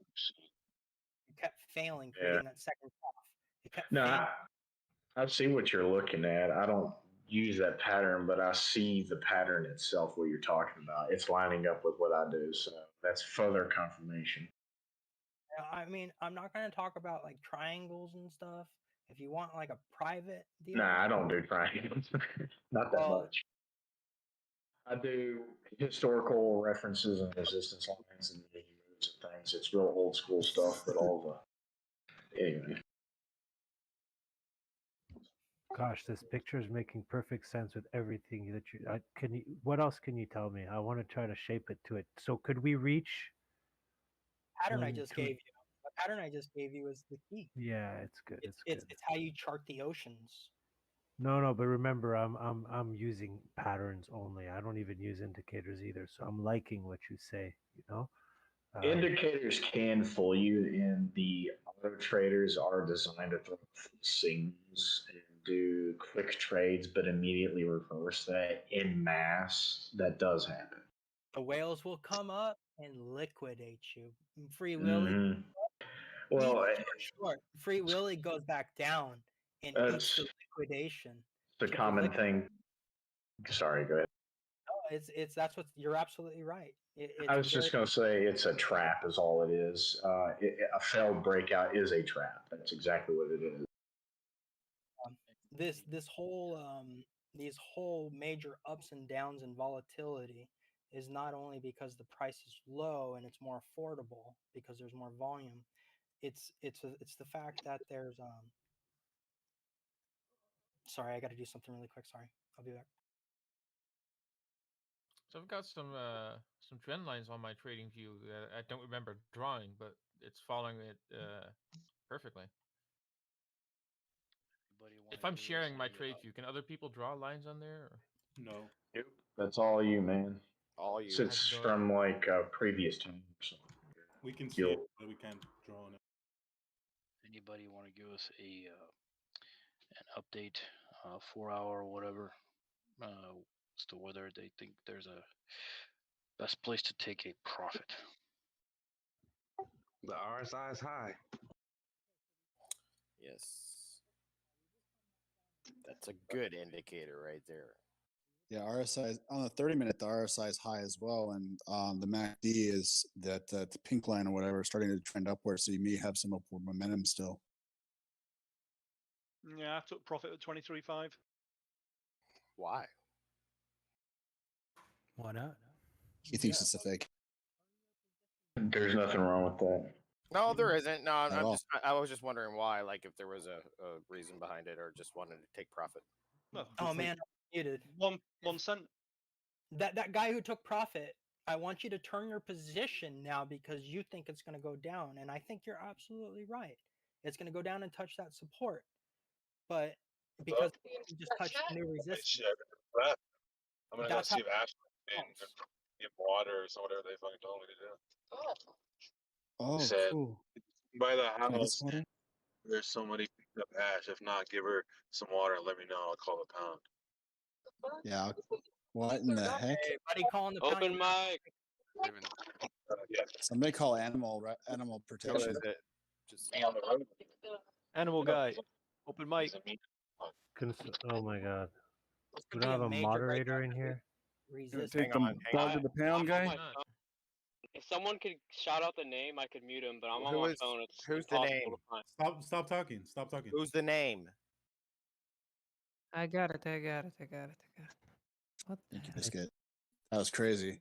It kept failing, creating that second trough. It kept No, failing. I see what you're looking at. I don't use that pattern, but I see the pattern itself, what you're talking about. It's lining up with what I do. So that's further confirmation. I mean, I'm not going to talk about like triangles and stuff. If you want like a private deal, Nah, I don't do triangles. Not that much. I do historical references and resistance lines and moves and things. It's real old school stuff, but all the anyway. Gosh, this picture is making perfect sense with everything that you. Can you? What else can you tell me? I want to try to shape it to it. So could we reach? pattern I one, just two- gave you. The pattern I just gave you is the key. Yeah, it's good. It's good. It's how you chart the oceans. No, but remember, I'm using patterns only. I don't even use indicators either. So I'm liking what you say. You know. Indicators can fool you, and the auto traders are designed to throw signals and do quick trades, but immediately reverse that in mass. That does happen. The whales will come up and liquidate you. Free Willy. Mhm. Well, Short. Free Willy goes back down and eats the liquidation. the Keep it common liquid. thing. Sorry, go ahead. No, it's that's what you're absolutely right. I was just going to say it's a trap, is all it is. A failed breakout is a trap. That's exactly what it is. This whole these whole major ups and downs in volatility is not only because the price is low and it's more affordable because there's more volume. It's the fact that there's sorry, I got to do something really quick. Sorry, I'll be back. So I've got some trend lines on my trading view that I don't remember drawing, but it's following it perfectly. If I'm sharing my trade view, can other people draw lines on there? Or? No. Nope. That's all you, man. All you. It's from like previous times. So. We can see it, but we can't draw on it. Anybody want to give us an update, 4 hour or whatever, as to whether they think there's a best place to take a profit? The RSI is high. Yes. That's a good indicator right there. Yeah, RSI on the 30-minute, the RSI is high as well, and the MACD is that the pink line or whatever starting to trend upwards. So you may have some upward momentum still. Yeah, I took profit at 23.5. Why? Why not? He thinks it's a fake. There's nothing wrong with that. No, there isn't. No, At all. I was just wondering why, like if there was a reason behind it or just wanted to take profit. No, Oh man, I'm muted. 1 cent. That guy who took profit, I want you to turn your position now because you think it's going to go down, and I think you're absolutely right. It's going to go down and touch that support, but because you just touched the new resistance. I'm gonna go see if Ashley can get water or some whatever they fucking told me to do. Oh, He said, cool. by the Can I get house, some water? there's somebody picked up ash. If not, give her some water and let me know. I'll call the pound. Yeah. What in the heck? Hey, buddy, calling the Open pound. mic. Yeah. Somebody call animal What protection. is it? Just Animal guy. Open mic. Oh my god. This We could don't be have a major moderator breakout in for here. resistance. Take the dog to the pound guy. If someone could shout out the name, I could mute him, but I'm on Who my is- phone. It's who's the impossible name? to find. Stop talking. Stop talking. Who's the name? I got it. What the Thank you, heck? Biscuit. That was crazy.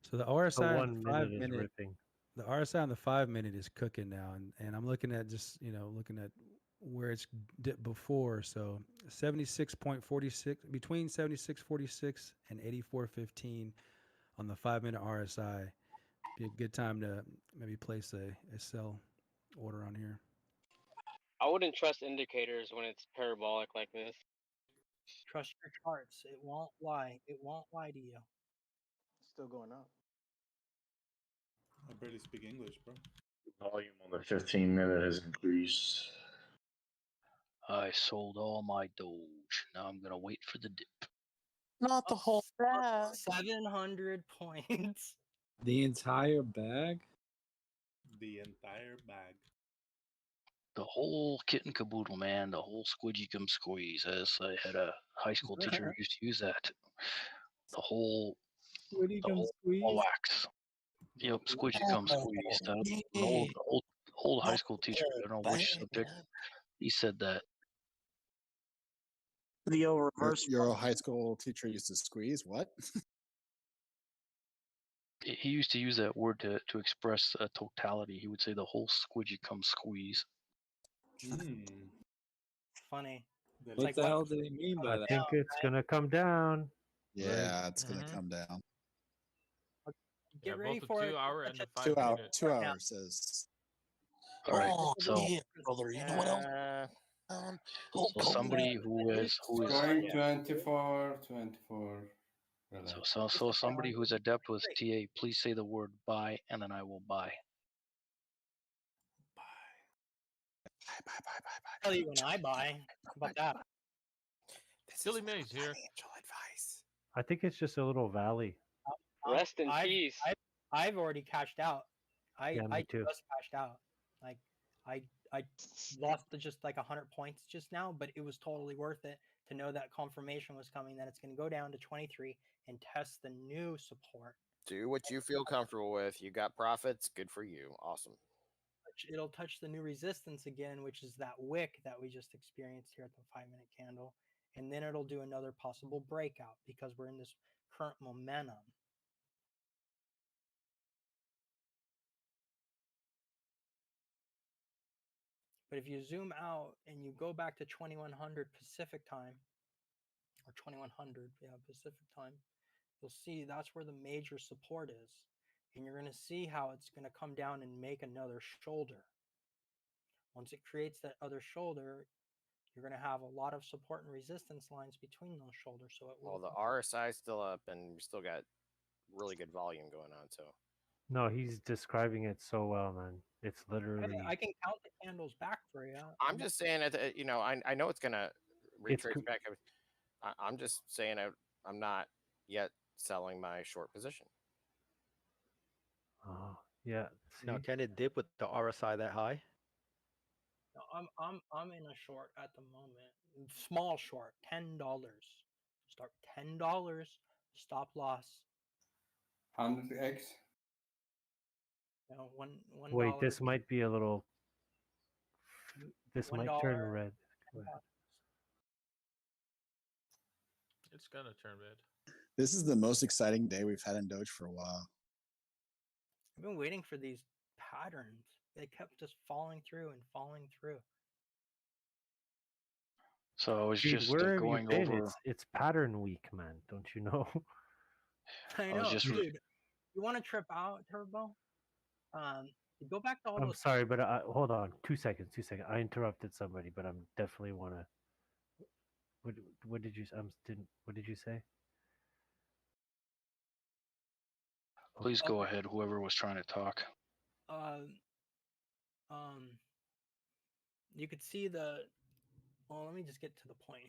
So the RSI on 1 the 5 minute is minute, ripping. the RSI on the 5 minute is cooking now, and I'm looking at just looking at where it's dipped before. So 76.46 between 76.46 and 84.15 on the 5 minute RSI. Be a good time to maybe place a sell order on here. I wouldn't trust indicators when it's parabolic like this. Trust your charts. It won't lie. It won't lie to you. Still going up. I barely speak English, bro. Volume on the 15-minute has increased. I sold all my Doge. Now I'm gonna wait for the dip. Not the whole bag. 700 points. The entire bag? The entire bag. The whole kit and caboodle, man. The whole squidgy cum squeeze. As I had a high school teacher who used to use that. The whole Squidgy cum whole squeeze? wax. Yep, squidgy cum squeeze. An old high school teacher. I don't know which subject. He said that. The old reverse. Your high school teacher used to squeeze what? He used to use that word to express totality. He would say the whole squidgy cum squeeze. Funny. What like the what- hell did he mean by I that? think it's gonna come down. Yeah, it's gonna come down. Get Yeah, ready both for the it. 2 hour and the 5 2 hour, minute. 2 hours says. All right, Oh, so damn, brother. You know what else? so somebody who is Going 24. so somebody who's adept with TA, please say the word buy, and then I will buy. Tell you when I buy. How about that? Silly Maze here. I think it's just a little valley. Rest in peace. I've already cashed out. Yeah, me I too. just cashed out. Like I lost just like 100 points just now, but it was totally worth it to know that confirmation was coming, that it's going to go down to 23 and test the new support. Do what you feel comfortable with. You got profits. Good for you. Awesome. It'll touch the new resistance again, which is that wick that we just experienced here at the 5 minute candle. And then it'll do another possible breakout because we're in this current momentum. But if you zoom out and you go back to 2100 Pacific time, or 2100, yeah, Pacific time, you'll see that's where the major support is. And you're going to see how it's going to come down and make another shoulder. Once it creates that other shoulder, you're going to have a lot of support and resistance lines between those shoulders. So it will. Well, the RSI is still up, and we still got really good volume going on. So No, he's describing it so well, man. It's literally. I can count the candles back for you. I'm just saying that I know it's gonna retrace back. I'm just saying I'm not yet selling my short position. Oh, yeah. Now, see? can it dip with the RSI that high? No, I'm in a short at the moment. Small short, $10. Start $10. Stop loss. 100x. No, one Wait, $1. this might be a little. This might turn $1. red. Go ahead. It's gonna turn red. This is the most exciting day we've had in Doge for a while. I've been waiting for these patterns. They kept just falling through and falling through. So I was Dude, just where have you going been? over. It's pattern week, man. Don't you know? I I was know, just dude. You want to trip out, Turbo? Go back to all I'm those. sorry, but hold on. 2 seconds. 2 seconds. I interrupted somebody, but I'm definitely want to. What did you? What did you say? Please go ahead, whoever was trying to talk. You could see the. Well, let me just get to the point here.